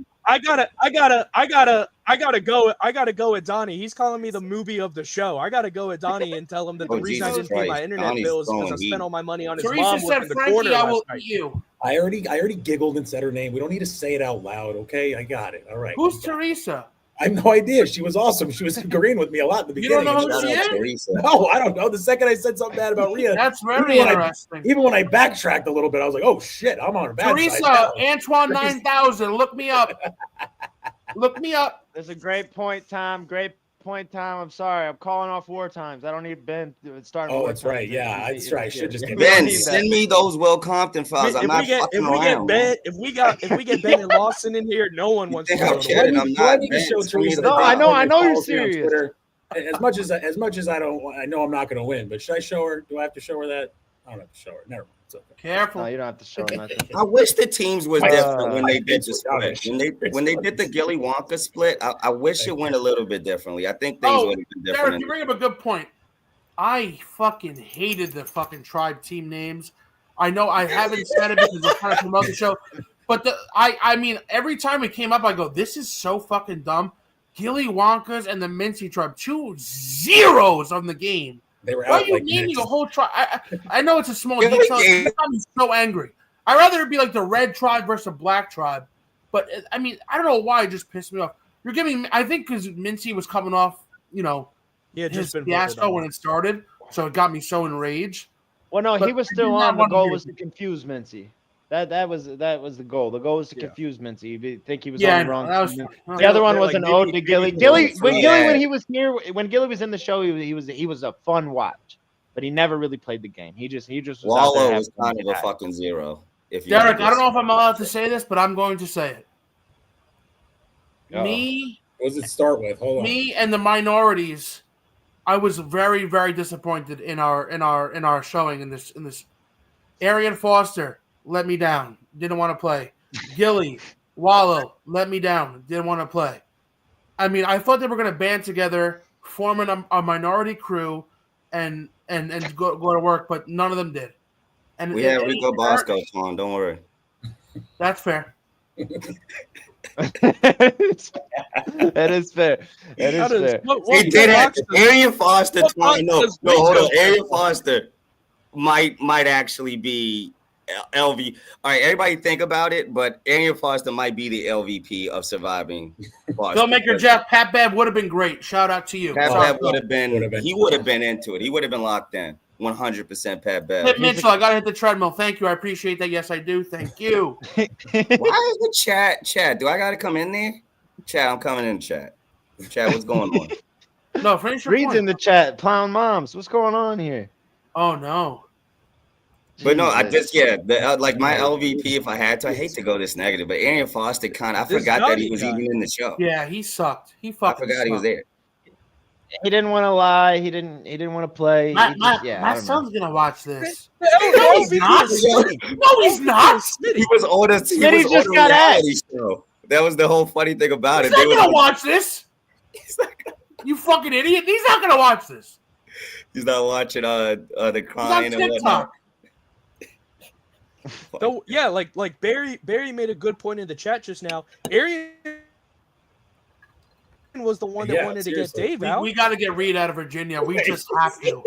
gotta go at Donnie. He's calling me the movie of the show. I gotta go at Donnie and tell him that the Oh, reason I Jesus didn't pay my Christ. internet Donnie's bill is because I throwing heat. spent all my money on his Teresa mom said, working the Frankie, corner I last will night. eat you. I already giggled and said her name. We don't need to say it out loud, okay? I got it. All right. Who's Teresa? I have no idea. She was awesome. She was agreeing with me a lot in the You beginning. don't know who and she then- is? Teresa. No, I don't know. The second I said something bad about Rhea, That's very even when interesting. even when I backtracked a little bit, I was like, "Oh shit, I'm on her bad Teresa, side." now. Antoine 9000, look me up. Look me up. That's a great point, Tom. Great point, Tom. I'm sorry. I'm calling off war times. I don't need Ben starting. Oh, war that's right. times. Yeah, that's right. I should just get We don't Ben, need that. send me those Will Compton files. I'm not fucking around. If we get Ben and Lawson in here, no one wants to think I'm go to kidding? war. I'm Do I not, need to man. show Send me Teresa? the that No, I know- Dave I know you're follows me on serious. Twitter? As much as I know I'm not going to win, but should I show her? Do I have to show her that? I don't have to show her. Never mind. It's okay. Careful. No, you don't have to show nothing. I wish the teams was different when they did the It's split. rubbish. When they did the Gilly Wonka split, I wish it went a little bit differently. I think things Oh, would have been Derek, different. you bring up a good point. I fucking hated the fucking tribe team names. I know I haven't said it because it's trying to promote the show, but I mean, every time it came up, I go, this is so fucking dumb. Gilly Wonkas and the Mincy tribe, 2 zeros on the game. They were Why are out you like naming minutes. a whole tribe? I know it's a small Gilly detail. game. This got me so angry. I'd rather it be like the red tribe versus the black tribe. But I mean, I don't know why it just pissed me off. You're giving, I think, because Mincy was coming off, He had his just been fiasco voted when on. it started, so it got me so enraged. Well, no, But he was I still did not on. The wanna goal hear was it. to confuse Mincy. That was the goal. The goal was to Yeah. confuse Mincy. You think he was Yeah, on I the know, wrong. that was team. fun. The other one They're was like, an maybe- ode to Gilly. maybe Gilly, for when that. Gilly, when he was here, when Gilly was in the show, he was a fun watch, but he never really played the game. He just was out there Wallow having was fun kind with of a guys. fucking zero. If you Derek, I don't know if I'm allowed to say this, but I'm going to say it. Uh-oh. Me What does it start with? Hold on. Me and the minorities, I was very, very disappointed in our showing in this. Arian Foster let me down. Didn't want to play. Gilly, Wallow let me down. Didn't want to play. I mean, I thought they were going to band together, form a minority crew, and go to work, but none of them did. And We had Rico Bosco, Twan. Don't worry. That's fair. That is fair. That is fair. He did have boxes- Arian Foster. what Twan, no, boxes hold on. Rico- Arian Foster might actually be LV. All right, everybody think about it, but Arian Foster might be the LVP of surviving. Filmmaker Jeff, Pat Bev would have been great. Shout out to you. Pat Sorry. Bev would have been. Would've He would have been into it. He would have been locked in. 100% Pat Bev. Hit Mitchell, I gotta hit the treadmill. Thank you. I appreciate that. Yes, I do. Thank you. Why is the chat? Do I gotta come in there? Chat, I'm coming in. Chat, what's going on? No, finish your Reed's point. in the chat. Clown moms. What's going on here? Oh no. But no, I Jesus. just like my LVP. If I had to, I hate to go this negative, but Arian Foster I This forgot that he Johnny was guy. even in the show. Yeah, he sucked. He I fucking forgot he was sucked. there. He didn't want to lie. He didn't want to play. My He just- I my don't know. son's gonna watch this. No, he's not. No, he's not. He was on a Smitty just got reality show. That was the whole funny thing about He's it. not They gonna was- watch this. You fucking idiot. He's not gonna watch this. He's not watching the He's on crying and whatnot. TikTok. Though, yeah, like Barry made a good point in the chat just now. Arian was the one that wanted seriously. to get Dave out. We got to get Reed out of Virginia. We just have to.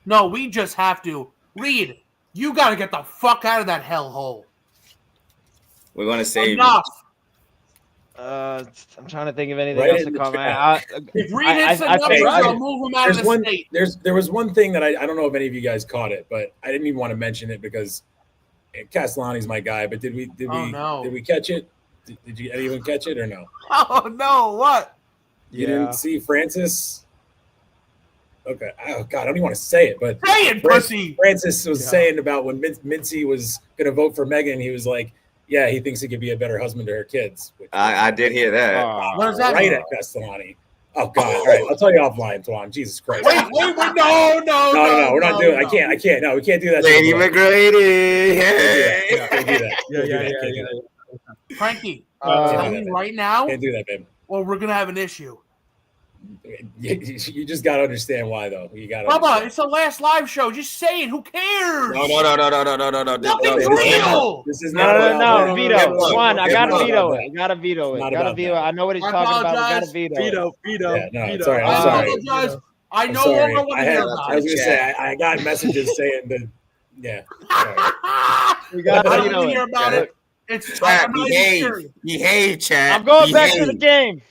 No, we just have to. Reed, you got to get the fuck out of that hellhole. We're gonna save Enough. I'm trying to think of anything Right else in to the comment. If Reed hits the I numbers, think- I'll move him out of the state. There was one thing that I don't know if any of you guys caught it, but I didn't even want to mention it because Castellani's my guy. But did we catch it? Did you anyone catch it or no? Oh no! What? You didn't see Francis? Okay. Oh God, I don't even want to say it, but Say it, pussy. Francis was saying about when Mincy was going to vote for Megan. He was like, "Yeah, he thinks he could be a better husband to her kids." Which I did hear that. What does that right mean? at Castellani. Oh God! All right, I'll tell you offline, Twan. Jesus Christ! Wait! No! We're not doing. I can't. No, we can't do that. Lady McGrady. Yeah, can't do that. Yeah. Frankie, Can't tell do me that. right now, Can't do that, babe. or we're gonna have an issue. You just gotta understand why, though. You gotta. Bubba, it's the last live show. Just say it. Who cares? No. Nothing's real. This is not. No, veto. Look, One, I it's gotta not veto about it. I gotta veto it. Not Gotta about veto it. that. I know what he's I talking about. I apologize. gotta veto it. Veto. Yeah, no, veto. it's all right. I I'm sorry. apologize. I I'm no sorry. longer want to hear I about was it. gonna say I got messages saying that. Yeah. Sorry. We gotta I don't veto want to hear it. about it. It's Chat, I'm not even behave. serious. Behave, chat. I'm going back to the Behave. game.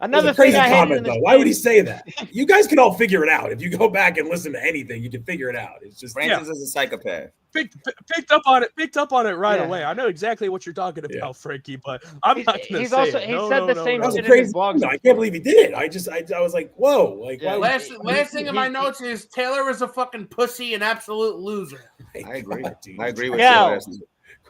That's Another a crazy thing I hated in comment, this though. Why would he game- say that? You guys can all figure it out. If you go back and listen to anything, you can figure it out. It's just Francis is a psychopath. Picked up on it right Yeah. away. I know exactly what you're talking about, Yeah. Frankie, but I'm not gonna He's say also- it. he No, said no, the no, same that was no. a shit in crazy. his blog. I can't believe he did it. I was like, whoa! Like, Yeah. why? Last thing in my notes is Taylor is a fucking pussy and absolute loser. I agree. God, dude. I agree with Yeah. you.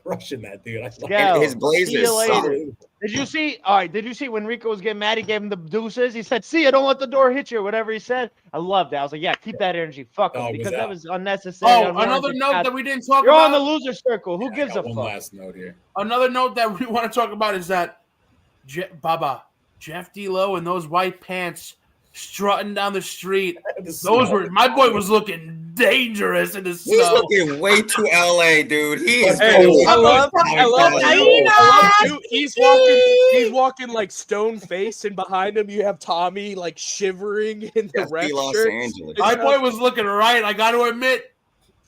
Crushing that dude. I love Yeah. And his See blazers you later. suck. Did you see? All right. Did you see when Rico was getting mad? He gave him the deuces. He said, "See, I don't let the door hit you," or whatever he said. I loved that. I was like, "Yeah, keep that energy. Fuck him," Dog was because out. that was unnecessary. Oh, unwarranted. another note that we didn't talk You're on the about. loser circle. Who I gives a got one fuck? last note here. Another note that we want to talk about is that Jeff D-Lo and those white pants strutting down the street. Those were my boy was looking dangerous in the He's snow. looking way too LA, dude. He is. Hey, really- I love LA. you. He's walking like stone faced, and behind him you have Tommy like shivering in the Yes, ref be Los shirt. Angeles. My boy was looking right. I got to admit,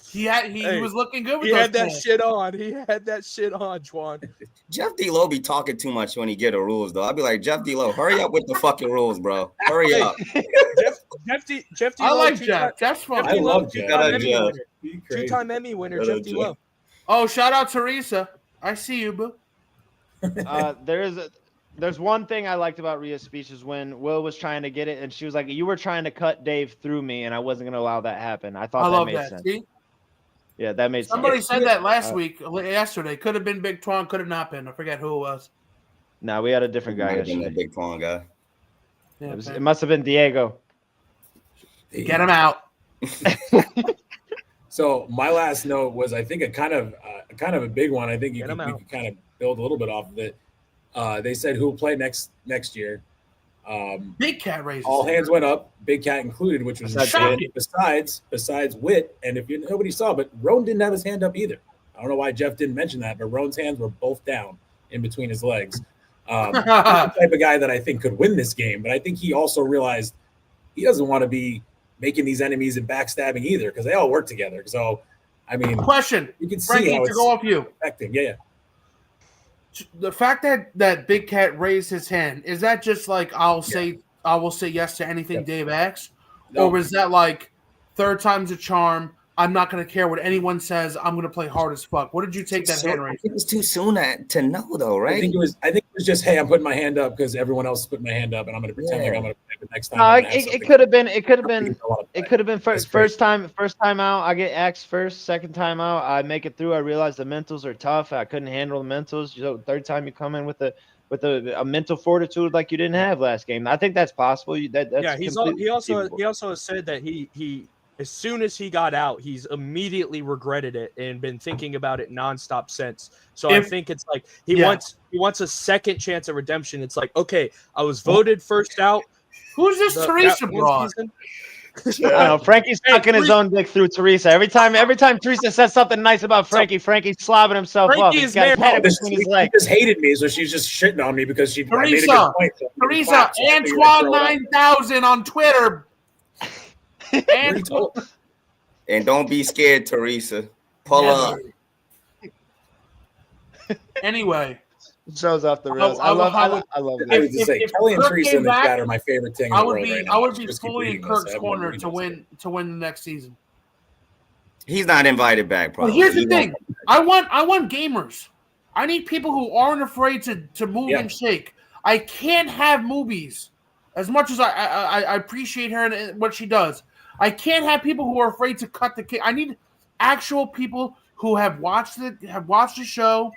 he Hey, was looking good with He those had that pants. shit on. He had that shit on, Twan. Jeff D-Lo be talking too much when he get the rules, though. I'd be like, Jeff D-Lo, hurry up with the fucking rules, bro. Hurry up. Jeff D. I like Jeff. Jeff's fun. I love Jeff. Shout out Emmy Jeff. winner. Be crazy. Two-time Emmy winner, Shout out Jeff D. Oh, shout out Teresa. I see you, boo. There's one thing I liked about Rhea's speech is when Will was trying to get it, and she was like, "You were trying to cut Dave through me, and I wasn't gonna allow that happen." I thought I that love made that. sense. See? Yeah, that made Somebody sense. said that yesterday. Could have been Big Twan, could have not been. I forget who it was. No, we had a different guy Might have been yesterday. that big Twan guy. Yeah, It must have been Diego. get him out. So my last note was, I think, a kind of a big one. I think we Get 'em could out. kind of build a little bit off of it. They said who'll play next year. Big cat raises. All hands went up, Big Cat included, which was Shocking. besides Witt. And if nobody saw, but Roan didn't have his hand up either. I don't know why Jeff didn't mention that, but Roan's hands were both down in between his legs. He's the type of guy that I think could win this game, but I think he also realized he doesn't want to be making these enemies and backstabbing either, because they all work together. So, I mean, Question. you can see Frankie, how to it's go off you. affecting. Yeah. The fact that Big Cat raised his hand, is that just like I will say yes to anything Yep. Dave asks? No. Or was that like third time's a charm? I'm not going to care what anyone says. I'm going to play hard as fuck. What did you take that hand I raise? think it's too soon to know, though, right? I think it was just, hey, I'm putting my hand up because everyone else is putting my hand up, and I'm going to pretend like I'm going to play it next time. I'm gonna have It something. could have been. It could have I been. think I wanna play. It could have been That's first time out. I get axed first. Second time out, I make it through. I realize the mentals are tough. I couldn't handle the mentals. Third time you come in with a mental fortitude like you didn't have last game. I think that's possible. That's He also has said that he as soon as he got out, he's immediately regretted it and been thinking about it nonstop since. So I think it's like he wants a second chance at redemption. It's like, okay, I was voted first out. Who's this Teresa that one broad? season. I don't know. Frankie's sucking his own dick through Teresa. Every time Teresa says something nice about Frankie's slobbing himself up. Frankie He's is got his married. head between his She legs. just hated me, so she's just shitting on me because I made a good point. So Teresa, Antoine 9000 on Twitter. And don't be scared, Teresa. Pull up. Anyway. Shows off the rails. I love I would just say Kelly and Kirk Teresa came in the back, chat are my favorite thing in I the would world be right now. I would be Just keep fully in reading this. Kirk's I have corner one to reading win the next season. He's not invited back, Well, probably. here's the thing. I want gamers. I need people who aren't afraid to move and shake. I can't have movies. As much as I appreciate her and what she does, I can't have people who are afraid to cut the cake. I need actual people who have watched the show,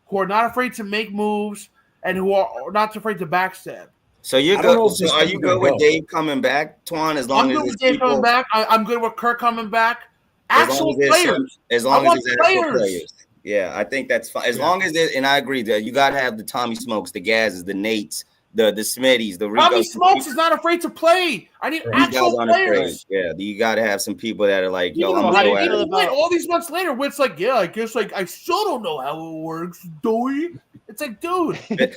who are not afraid to make moves, and who are not afraid to backstab. So you're good. So are you good with Dave coming back, Twan? As long I'm as good with Dave coming back. I'm good with Kirk coming back. Actual players. As long as it's actual players. Yeah, I think that's fine. As long as and I agree that you gotta have the Tommy Smokes, the Gazes, the Nates, the Smitties, the Ricos. Tommy Smokes is not afraid to play. I need actual players. Yeah, you gotta have some people that are like, yo, I'm gonna go all these months later, Whit's like, yeah, I guess like I still don't know how it works, Dory. It's like, dude, Dave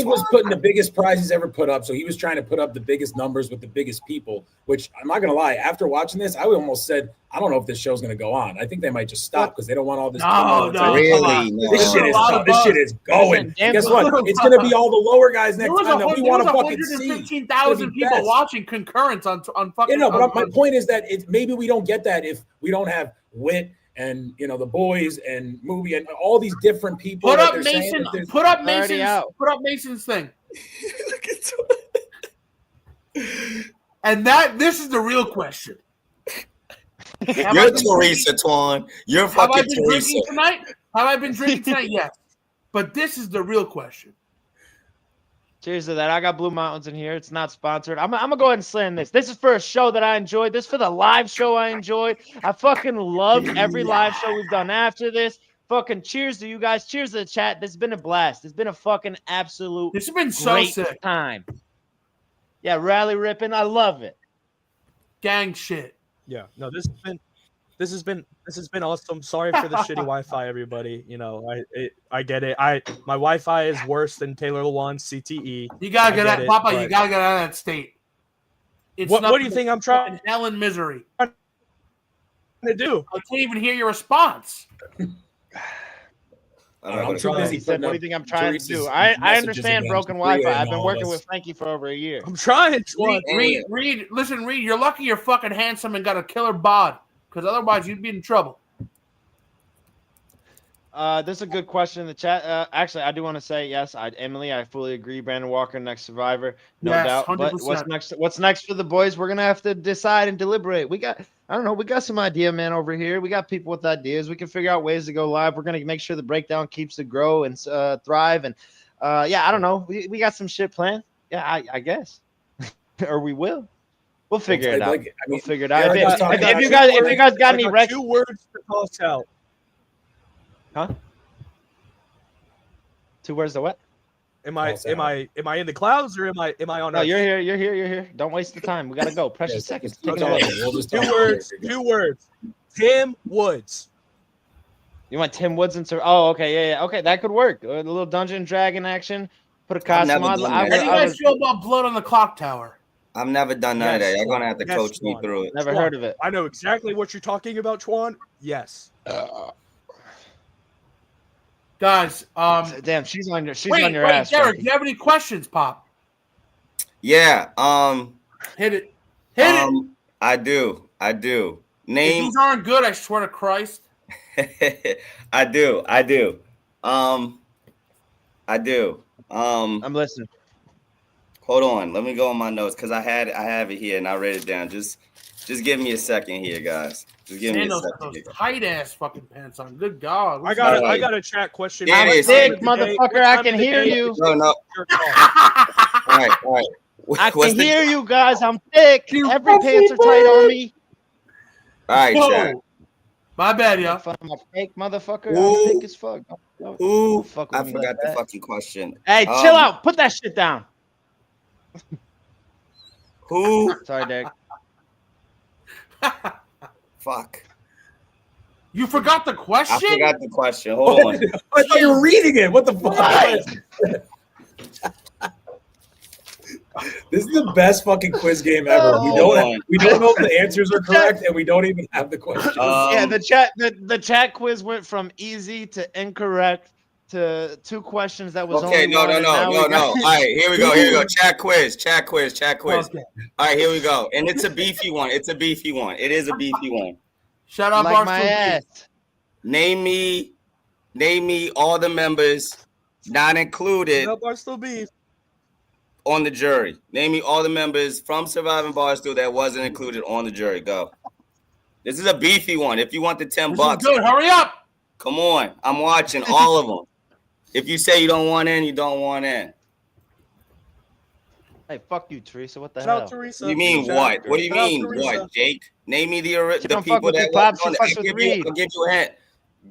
was putting the biggest prize he's ever put up, so he was trying to put up the biggest numbers with the biggest people. Which I'm not gonna lie, after watching this, I almost said, I don't know if this show's gonna go on. I think they might just stop because they don't want all this. This shit is tough. This shit is going. And guess what? It's gonna be all the lower guys next time that we want to fucking see. 115,000 people watching concurrent on fucking. But my point is that maybe we don't get that if we don't have Wit and the boys and movie and all these different people. Put up Mason's thing. And this is the real question. You're Teresa, Twan. You're fucking Teresa. Have I been drinking tonight? Yes. But this is the real question. Cheers to that. I got Blue Mountains in here. It's not sponsored. I'm gonna go ahead and slam this. This is for a show that I enjoyed. This is for the live show I enjoyed. I fucking loved every live show we've done after this. Fucking cheers to you guys. Cheers to the chat. This has been a blast. It's been a fucking absolute This has been so great sick time. Yeah, rally ripping. I love it. Gang shit. Yeah. No, this has been awesome. Sorry for the shitty Wi-Fi, everybody. I get it. My Wi-Fi is worse than Taylor Lewan's CTE. You gotta get out, Papa. You gotta get out of that state. What do you think I'm trying hell and misery to do? I can't even hear your response. I'm too busy. What do you think I'm trying to do? I understand broken Wi-Fi. I've been working with Frankie for over a year. I'm trying. Reed, listen, Reed. You're lucky you're fucking handsome and got a killer bod, because otherwise you'd be in trouble. This is a good question in the chat. Actually, I do want to say yes. Emily, I fully agree. Brandon Walker, next survivor, no doubt. 100%. But what's next? What's next for the boys? We're gonna have to decide and deliberate. We got some idea man over here. We got people with ideas. We can figure out ways to go live. We're gonna make sure the breakdown keeps to grow and thrive. And I don't know. We got some shit planned. Yeah, I guess, or we will. We'll figure it out. We'll figure it out. If you guys got any 2 words to toss out. Huh? 2 words to what? Am I in the clouds or am I on? No, you're here. Don't waste the time. We gotta go. Precious seconds. Take it away. 2 words. Tim Woods. You want Tim Woods and oh, okay, yeah. Okay, that could work. A little Dungeon Dragon action. Put a costume on. How do you guys feel about Blood on the Clock Tower? I've never done none of that. You're gonna have to coach me through it. Never heard of it. I know exactly what you're talking about, Twan. Yes. Guys, damn, she's on your ass. Derik, Frankie. do you have any questions, Pop? Yeah. Hit it. I do. Name. If these aren't good, I swear to Christ. I do. I'm listening. Hold on. Let me go on my notes because I have it here and I wrote it down. Just give me a second here, guys. Just give me a second. Those tight ass fucking pants on. Good God. I got a chat question. I'm sick, motherfucker. I can hear you. No. All right. I can hear you guys. I'm thick. Every pants are tight on me. All right, chat. My bad, y'all. I'm a fake motherfucker. I'm thick as fuck. Ooh, I forgot the fucking question. Hey, chill out. Put that shit down. Who? Sorry, Derek. Fuck. You forgot the question? I forgot the question. Hold on. I thought you were reading it. What the fuck? This is the best fucking quiz game ever. We don't know if the answers are correct, and we don't even have the questions. Yeah, the chat quiz went from easy to incorrect to 2 questions that was okay. only No. one, and now we got- All right, here we go. Chat quiz. Okay. All right, here we go. And it's a beefy one. It is a beefy one. Shout out like my Barstool. ass. Name me all the members not included No Barstool beef. on the jury. Name me all the members from Surviving Barstool that wasn't included on the jury. Go. This is a beefy one. If you want the $10, This is good. Hurry up. come on. I'm watching all of them. If you say you don't want in, you don't want in. Hey, fuck you, Teresa. What the Shout out hell? Teresa. You mean Shout what? out- What do you shout out mean Teresa. what, Jake? Name me the She don't fuck people with that you, Pops. She I'll fucks with Reed. give you a hint.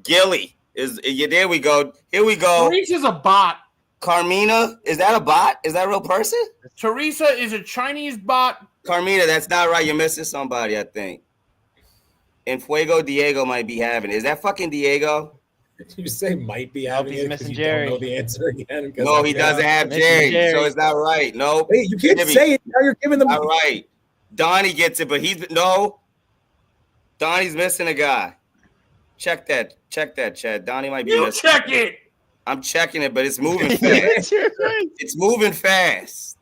Gilly is yeah. There we go. Here we go. Teresa's a bot. Carmina, is that a bot? Is that a real person? Teresa is a Chinese bot. Carmina, that's not right. You're missing somebody, I think. And Fuego Diego might be having it. Is that fucking Diego? You say might be having he's it because missing you Jerry. don't know the answer again. No, he doesn't have Missing Jerry, Jerry. so it's not right. Nope. Hey, you can't Jimmy. say it. Now you're giving them. All right. Donnie gets it, but Donnie's missing a guy. Check that, Chad. Donnie might be You missing. check it. I'm checking it, but it's moving fast. It's moving fast.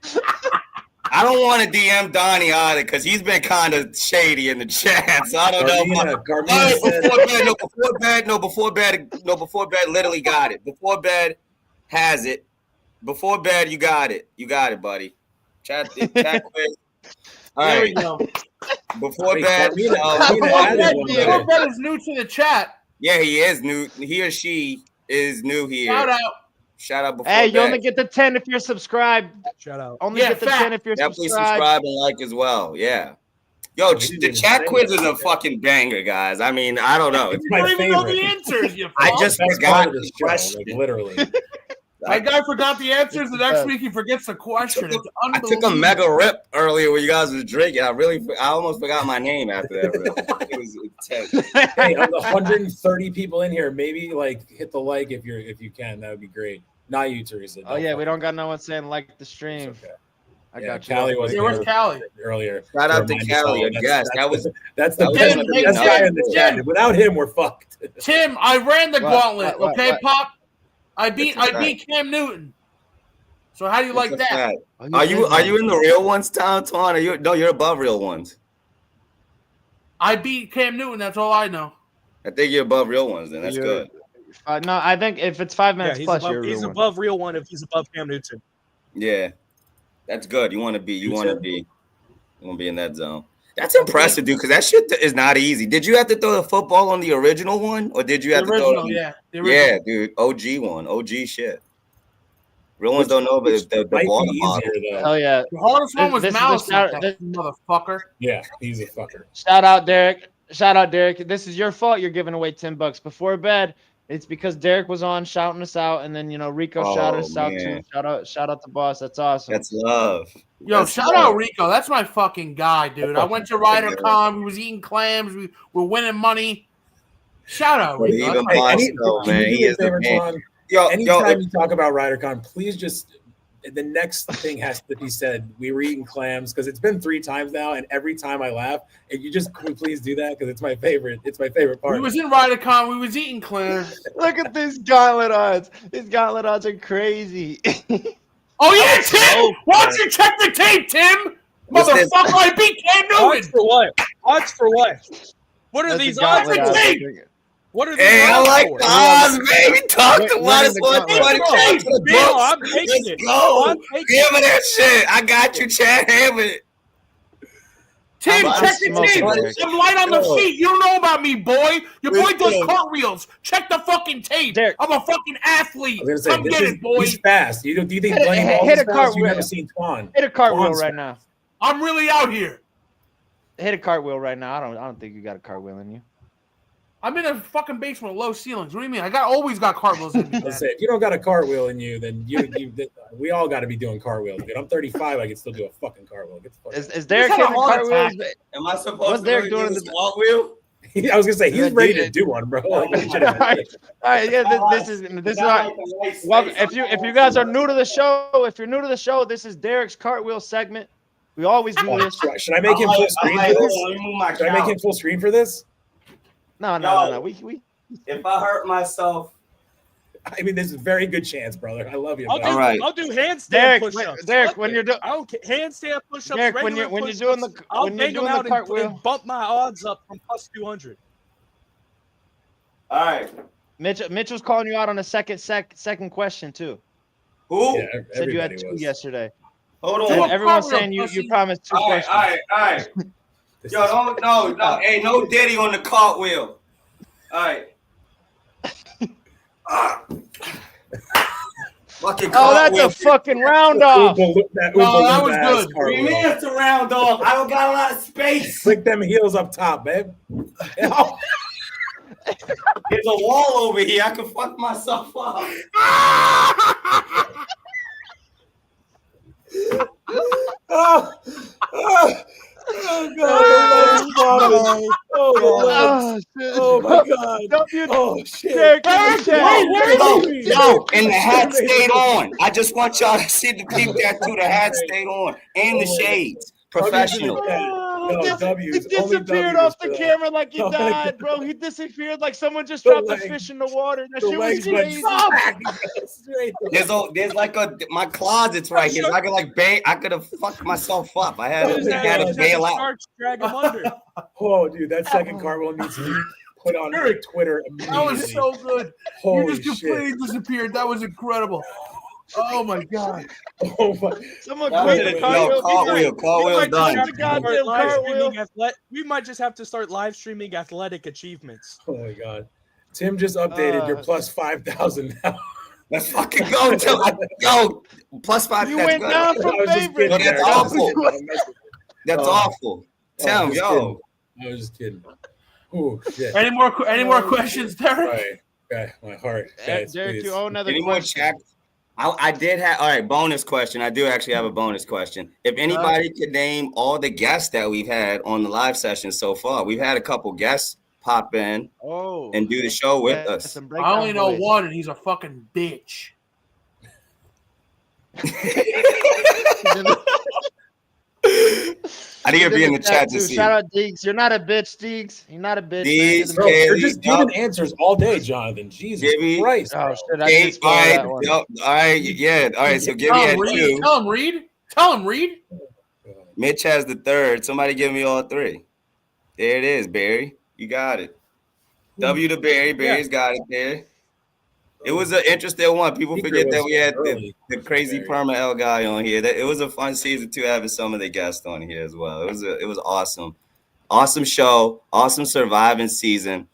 I don't want to DM Donnie either because he's been kind of shady in the chat. So I don't know. Before bed, literally got it. Before bed has it. Before bed, you got it. You got it, buddy. Chat quiz. All There right. we go. Before Wait, bed. Before bed is new to the chat. Yeah, he is new. He or she is new here. Shout out before Hey, bed. you only get the 10 if you're subscribed. Shout out. Only Yeah, get the fact. 10 if you're Definitely subscribed. subscribe and like as well. Yeah. Yo, the chat quiz is a fucking banger, guys. I mean, I don't know. It's You my don't even know favorite. the answers. You I fuck. just Best forgot part of the this show, question. like, literally. My guy forgot the answers. The next week he forgets the question. It's I unbelievable. took a mega rip earlier when you guys was drinking. I almost forgot my name after that rip. It was intense. Hey, of the 130 people in here, maybe like hit the like if you can. That would be great. Not you, Teresa. Oh, yeah, we don't got no one saying like the stream. It's okay. I Yeah, got you. Callie was Yeah, where's there Callie? earlier. Shout out to Remind us Callie, all. I guess. That's the that was best, one of the the best best. guy in the chat. Without him, we're fucked. Tim, I ran the gauntlet. What? Okay, Pop. I beat That's a beat Cam Newton. So how do you like It's a that? fact. Are you in the real ones, Twan? No, you're above real ones. I beat Cam Newton. That's all I know. I think you're above real ones. Then that's You're- good. No, I think if it's 5 minutes he's plus, above, you're a he's real one. above real one if he's above Cam Newton. Yeah, that's good. You want to be too. in that zone. That's impressive, dude. Because that shit is not easy. Did you have to throw the football on the original one, or did you The have to throw original, it? yeah. The original. Yeah, dude. OG one. OG shit. Real ones don't know, but the Might water be bottle. easier though. Hell yeah. The hardest one was This is a Mouse. shout- That motherfucker. Yeah, he's a fucker. Shout out, Derek. This is your fault. You're giving away $10 before bed. It's because Derek was on shouting us out, and then Rico shouted us out too. Man. Shout out the boss. That's awesome. That's love. Yo, That's shout love. out Rico. That's my fucking guy, dude. I went to RiderCon. We was eating clams. We were winning money. Shout out But Rico. even That's my- Barstool, man, Can you he do me a is the favor, man. Twan? Yo, Anytime you talk about RiderCon, please just the next thing has to be said. We were eating clams because it's been 3 times now, and every time I laugh, and you just can we please do that because it's my favorite. It's my favorite part. We was in RiderCon. We was eating clams. Look at these gauntlet odds. These gauntlet odds are crazy. Oh yeah, Tim! Why don't you check the tape, Tim? What's this? Motherfucker, I beat Cam Odds Newton. for what? Odds for what? What are That's these the odds gauntlet for? odds. What are these Hey, I odds like for? the odds, baby. Talk to We're one. in the gauntlet. Bill, I'm taking it. Let's go. I'm taking it. Hammer that shit. I got you, Chad. Hammer it. Tim, I'm check the smoking, tape. Derek. I'm light on the Yo. feet. You don't know about me, boy. Your boy does Listen. cartwheels. Check the fucking tape. Derek. I'm a fucking athlete. I was gonna say Come this get is it, boy. he's fast. Do you think Hit a- Blaine hit Ball's a is fast? cartwheel. You've never seen Twan. Hit a cartwheel Twan's right now. I'm really out here. Hit a cartwheel right now. I don't think you got a cartwheel in you. I'm in a fucking basement with low ceilings. What do you mean? Always got cartwheels in me. Let's say if you don't got a cartwheel in you, then we all got to be doing cartwheels. Dude, I'm 35. I can still do a fucking cartwell. Get the fuck out. Is Derik hitting cartwheels? Am I supposed What's to Derik really doing do in this cartwheel? I was gonna say he's Yeah, ready dude, to do one, bro. Like, All right, yeah. This is our. Welcome. If you guys are new to the show, this is Derik's cartwheel segment. We always do this. Should I make him full screen for this? Should I make him full screen for this? No. We. If I hurt myself, I mean, there's a very good chance, brother. I love you. I'll do handstand push-ups. Derek, when you're doing, I don't care. Handstand push-ups. Derek, when you're doing the I'll when you're bang them doing out the cartwheel, and bump my odds up from plus 200. all right. Mitchell's calling you out on a second question too. Who? Yeah, Said you had everybody two was. yesterday. Hold And on. everyone's saying you promised two All right, questions. all right. Yo, no. Hey, no Diddy on the cartwheel. All right. Fucking Oh, that's a fucking round off. that was good. We mean it's a round off. I don't got a lot of space. Flick them heels up top, babe. There's a wall over here. I can fuck myself up. Oh my god. Oh shit. Yo, and the hat stayed on. I just want y'all to see the peep that too. The hat stayed on. And the shades. Professional. He disappeared off the camera like he died, bro. He disappeared like someone just dropped a fish in the water. That shit was crazy. There's like my closet's right here. So I could like bang. I could have fucked myself up. I had to bail out. Sharks drag him under. Oh, dude, that second cartwheel needs to be put on Twitter immediately. That was so good. Holy You just completely disappeared. That was incredible. Oh my god. Oh my. Someone That quit was the it. Cartwheel done. We might just have to start live streaming athletic achievements. Oh my god. Tim just updated. You're plus 5,000 now. Let's fucking go. Yo, plus 5. You went down from favorite. That's awful. That's awful. Tim, yo. I was just kidding. Oh shit. Any more questions, Derek? Right. Okay, my heart. Guys, Derek, please. you owe another Anyone question. check? I did have all right. Bonus question. I do actually have a bonus question. If anybody could name all the guests that we've had on the live session so far, we've had a couple guests pop in and do the show with us. I only know one, and he's a fucking bitch. I need to be in the chat to see. Shout out Deeks. You're not a bitch, Deeks. You're not a bitch. Deeks, Bro, you're just giving answers all day, Jonathan. Jesus Christ. Oh shit! I did spoil that one. All right, yeah. All right, so give me a 2. Tell him, Reed. Mitch has the 3rd. Somebody give me all 3. There it is, Barry. You got it. W to Barry. Barry's got it there. It was an interesting one. People forget that we had the crazy Perma L guy on here. It was a fun season too, having some of the guests on here as well. It was awesome. Awesome show. Awesome surviving season.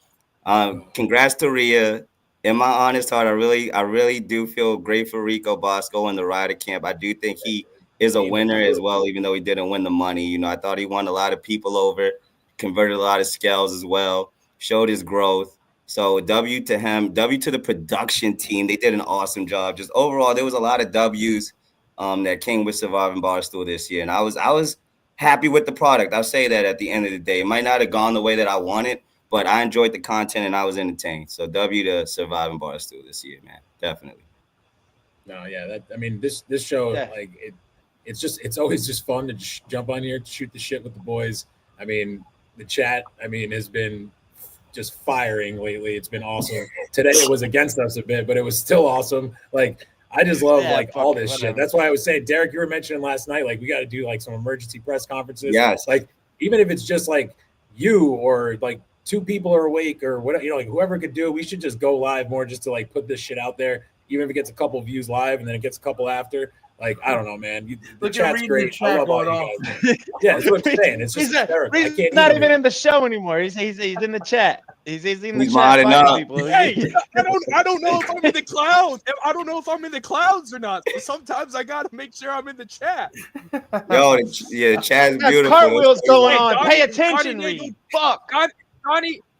Congrats to Rhea. In my honest heart, I really do feel great for Rico Bosco in the Rider camp. I do think he is a winner as well, even though he didn't win the money. You know, I thought he won a lot of people over, converted a lot of scales as well, showed his growth. So W to him, W to the production team. They did an awesome job. Just overall, there was a lot of W's that came with Surviving Barstool this year. And I was happy with the product. I'll say that at the end of the day. It might not have gone the way that I wanted, but I enjoyed the content and I was entertained. So W to Surviving Barstool this year, man. Definitely. No, yeah. This show, like it's always just fun to just jump on here, shoot the shit with the boys. I mean, the chat, has been just firing lately. It's been awesome. Today it was against us a bit, but it was still awesome. Like, I just love all this shit. That's why I was saying, Derek, you were mentioning last night, like, we got to do like some emergency press conferences. Yes. Like, even if it's just like you or like 2 people are awake or whatever, like whoever could do it, we should just go live more just to like put this shit out there. Even if it gets a couple views live and then it gets a couple after. Like, I don't know, man. The chat's great. I love all you guys. Yeah, that's what I'm saying. It's just he's not even in the show anymore. He's in the chat. He's in the chat. Modding People. Hey, I don't know if I'm in the clouds. I don't know if I'm in the clouds or not. So sometimes I gotta make sure I'm in the chat. Yo, the chat's beautiful. Cartwheels going on. Pay attention, Reed. Fuck.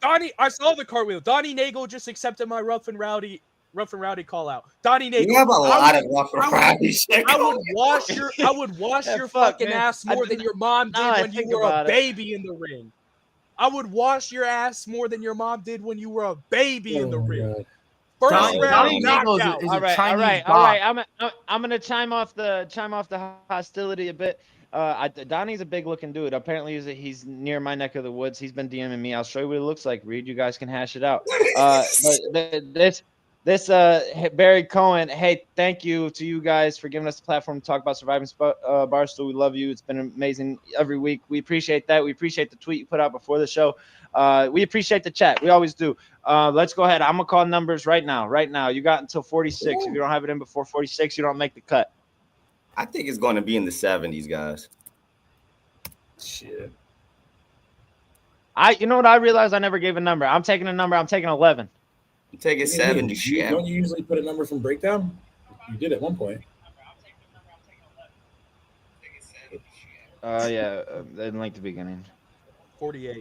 Donnie, I saw the cartwheel. Donnie Nagel just accepted my rough and rowdy call out. Donnie Nagel. You have a lot of rough and rowdy shit. I would wash your fucking man. ass more than your mom did when you were a baby in the ring. I would wash your ass more than your mom did when you were a baby in the ring. God. First round knockout. All right. I'm gonna chime off the hostility a bit. Donnie's a big looking dude. Apparently, he's near my neck of the woods. He's been DMing me. I'll show you what it looks like. Reed, you guys can hash it out. But this Barry Cohen. Hey, thank you to you guys for giving us the platform to talk about Surviving Barstool. We love you. It's been amazing every week. We appreciate that. We appreciate the tweet you put out before the show. We appreciate the chat. We always do. Let's go ahead. I'm gonna call numbers right now. Right now, you got until 46. If you don't have it in before 46, you don't make the cut. I think it's going to be in the 70s, guys. Shit. You know what? I realized I never gave a number. I'm taking a number. I'm taking 11. I'm taking 70. Shit. Don't you usually put a number from breakdown? You did at one point. Yeah, I didn't like the beginning. 48.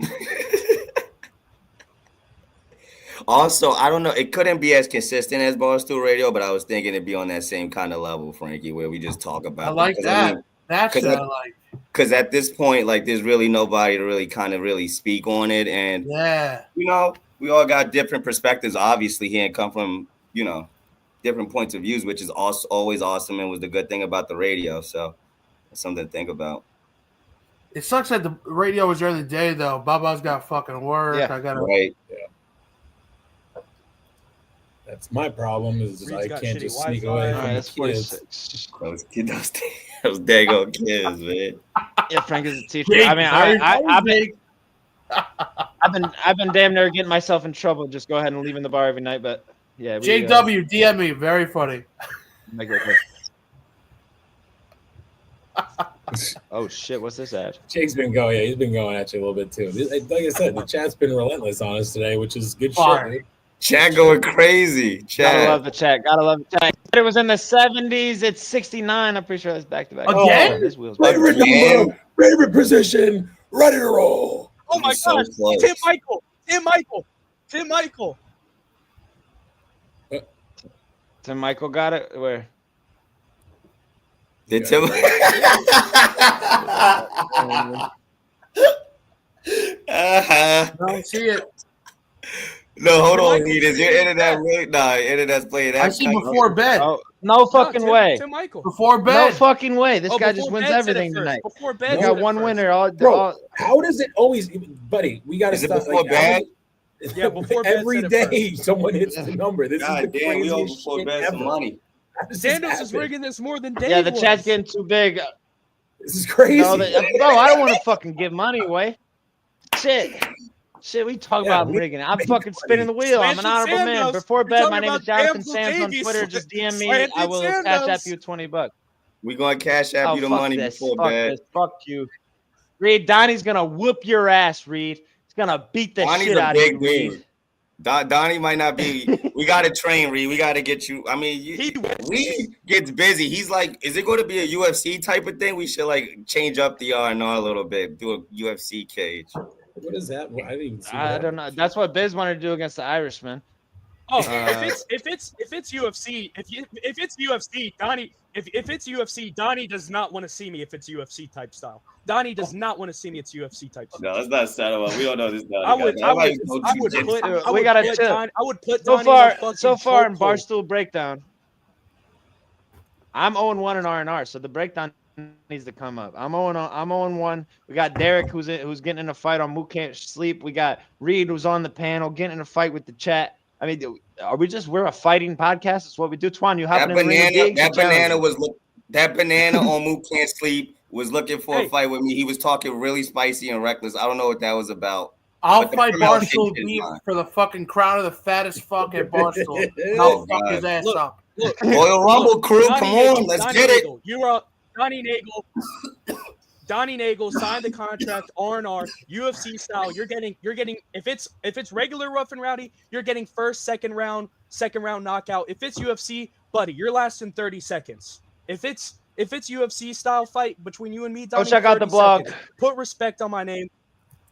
Also, I don't know. It couldn't be as consistent as Barstool Radio, but I was thinking it'd be on that same kind of level, Frankie, where we just talk about. I like that. That's what I like. Because at this point, like, there's really nobody to really speak on it, and you know, we all got different perspectives. Obviously, here and come from different points of views, which is also always awesome, and was the good thing about the radio. So, it's something to think about. It sucks that the radio was during the day, though. Baba's got fucking work. Yeah. I gotta. Right. Yeah. That's my problem. Is Reed's I got can't shitty just sneak Wi-Fi. away All from right, the that's kids. 46. Those daggone kids, man. Yeah, Frank is a teacher. I mean, I've been damn near getting myself in trouble. Just go ahead and leaving the bar every night. But yeah, JW DM me. Very funny. Make it quick. Oh shit! What's this ad? Jake's been going. Yeah, he's been going at you a little bit too. Like I said, the chat's been relentless on us today, which is good Fire. shit. Dude. Chat going crazy. Chat. Gotta love the chat. Gotta love the chat. It was in the 70s. It's 69. I'm pretty sure that's back to back. Again? Oh, this wheel's Favorite number, favorite position, ready to roll. Oh my So gosh. close. Tim Michael. Tim Michael got it. Where? Did Tim? I don't see it. No, hold on, Reed. Is your internet really? Nah, your internet's playing that. I see before bed. Oh, no fucking way. Tim Michael. Before No bed. fucking way. This guy just before wins bed said it everything first. tonight. Before We bed. got said it one first. winner. Bro, how does it always, buddy? We got to Is it stop. before Like, bed? Yeah, before bed every said it day someone hits the number. This is God the damn, we all craziest before shit bed some ever. money. How does this Sandos is happen? rigging this more than Dave Yeah, the was. chat's getting too big. This is crazy. No, bro, I don't want to fucking give money away. Shit, we talk Yeah, about we- rigging. I'm make fucking money. spinning the wheel. I'm an Slanted honorable man. Sandos. Before We're bed, talking my name is about Jonathan Damsel Sands on Davies. Twitter. Just DM me. Slanted I will cash app Sandos. you $20. We gonna cash app you the fuck money this. before Fuck bed. this. Fuck you. Reed, Donnie's gonna whoop your ass, Reed. He's gonna beat the Donnie's shit a out of you, big Reed. dude. Donnie might not be. We got to train, Reed. We got to get you. I mean, Reed gets busy. He's like, is it going to be a UFC type of thing? We should like change up the R&R a little bit. Do a UFC cage. What is that? I didn't even see I that. don't know. That's what Biz wanted to do against the Irishman. Oh, if it's UFC, if it's UFC, Donnie, if it's UFC, Donnie does not want to see me if it's UFC type style. Donnie does not want to see me. It's UFC type style. No, let's not settle up. We don't know this. I would put So Donnie far in Barstool breakdown, I'm 0-1 in R&R, so the breakdown needs to come up. I'm 0-1. We got Derik who's getting in a fight on Mook Can't Sleep. We got Reed who's on the panel getting in a fight with the chat. I mean, we're a fighting podcast. It's what we do. Twan, you hopping in the ring? That banana on Mook Can't Sleep was looking for a fight with me. He was talking really spicy and reckless. I don't know what that was about. I'll fight Barstool Beef for the fucking crown of the fattest fuck at Barstool. I'll fuck his ass up. Royal Rumble crew, come on, let's get it. You're a Donnie Nagel. Donnie Nagel signed the contract, R&R, UFC style. You're getting if it's regular rough and rowdy, you're getting second round knockout. If it's UFC, buddy, you're lasting 30 seconds. If it's UFC style fight between you and me, Donnie, check out the blog. Put respect on my name.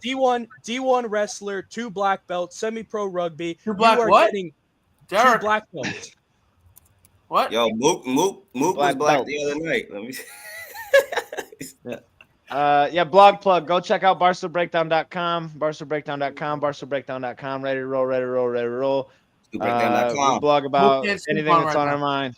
D1 wrestler, 2 black belts, semi-pro rugby. Two black you are what? getting 2 Derik. black belts. What? Yo, Mook was Black black belts. the other night. Let me. Blog plug. Go check out BarstoolBreakdown.com, BarstoolBreakdown.com, ready to roll. We blog about anything that's on our mind.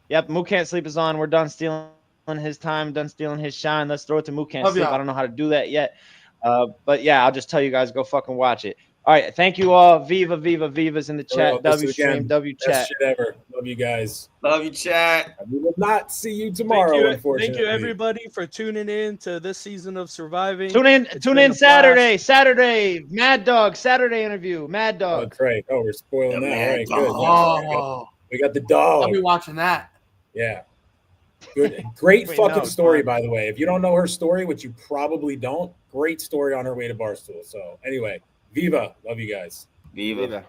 Yep, Mook Can't Sleep is on. We're done stealing his time, done stealing his shine. Let's throw it to Mook Can't Sleep. I don't know how to do that yet. But yeah, I'll just tell you guys, go fucking watch it. All right, thank you all. Viva's in the chat. W stream, W chat. Best shit ever. Love you guys. Love you, chat. We will not see you tomorrow, unfortunately. Thank you, everybody, for tuning in to this season of Surviving. Tune in Saturday. Mad Dog, Saturday interview. Mad Dog. Oh, great. Oh, we're spoiling that. All right, good. Oh, we got the dog. I'll be watching that. Yeah. Good. Great fucking story, by the way. If you don't know her story, which you probably don't, great story on her way to Barstool. So anyway, Viva. Love you guys. Viva.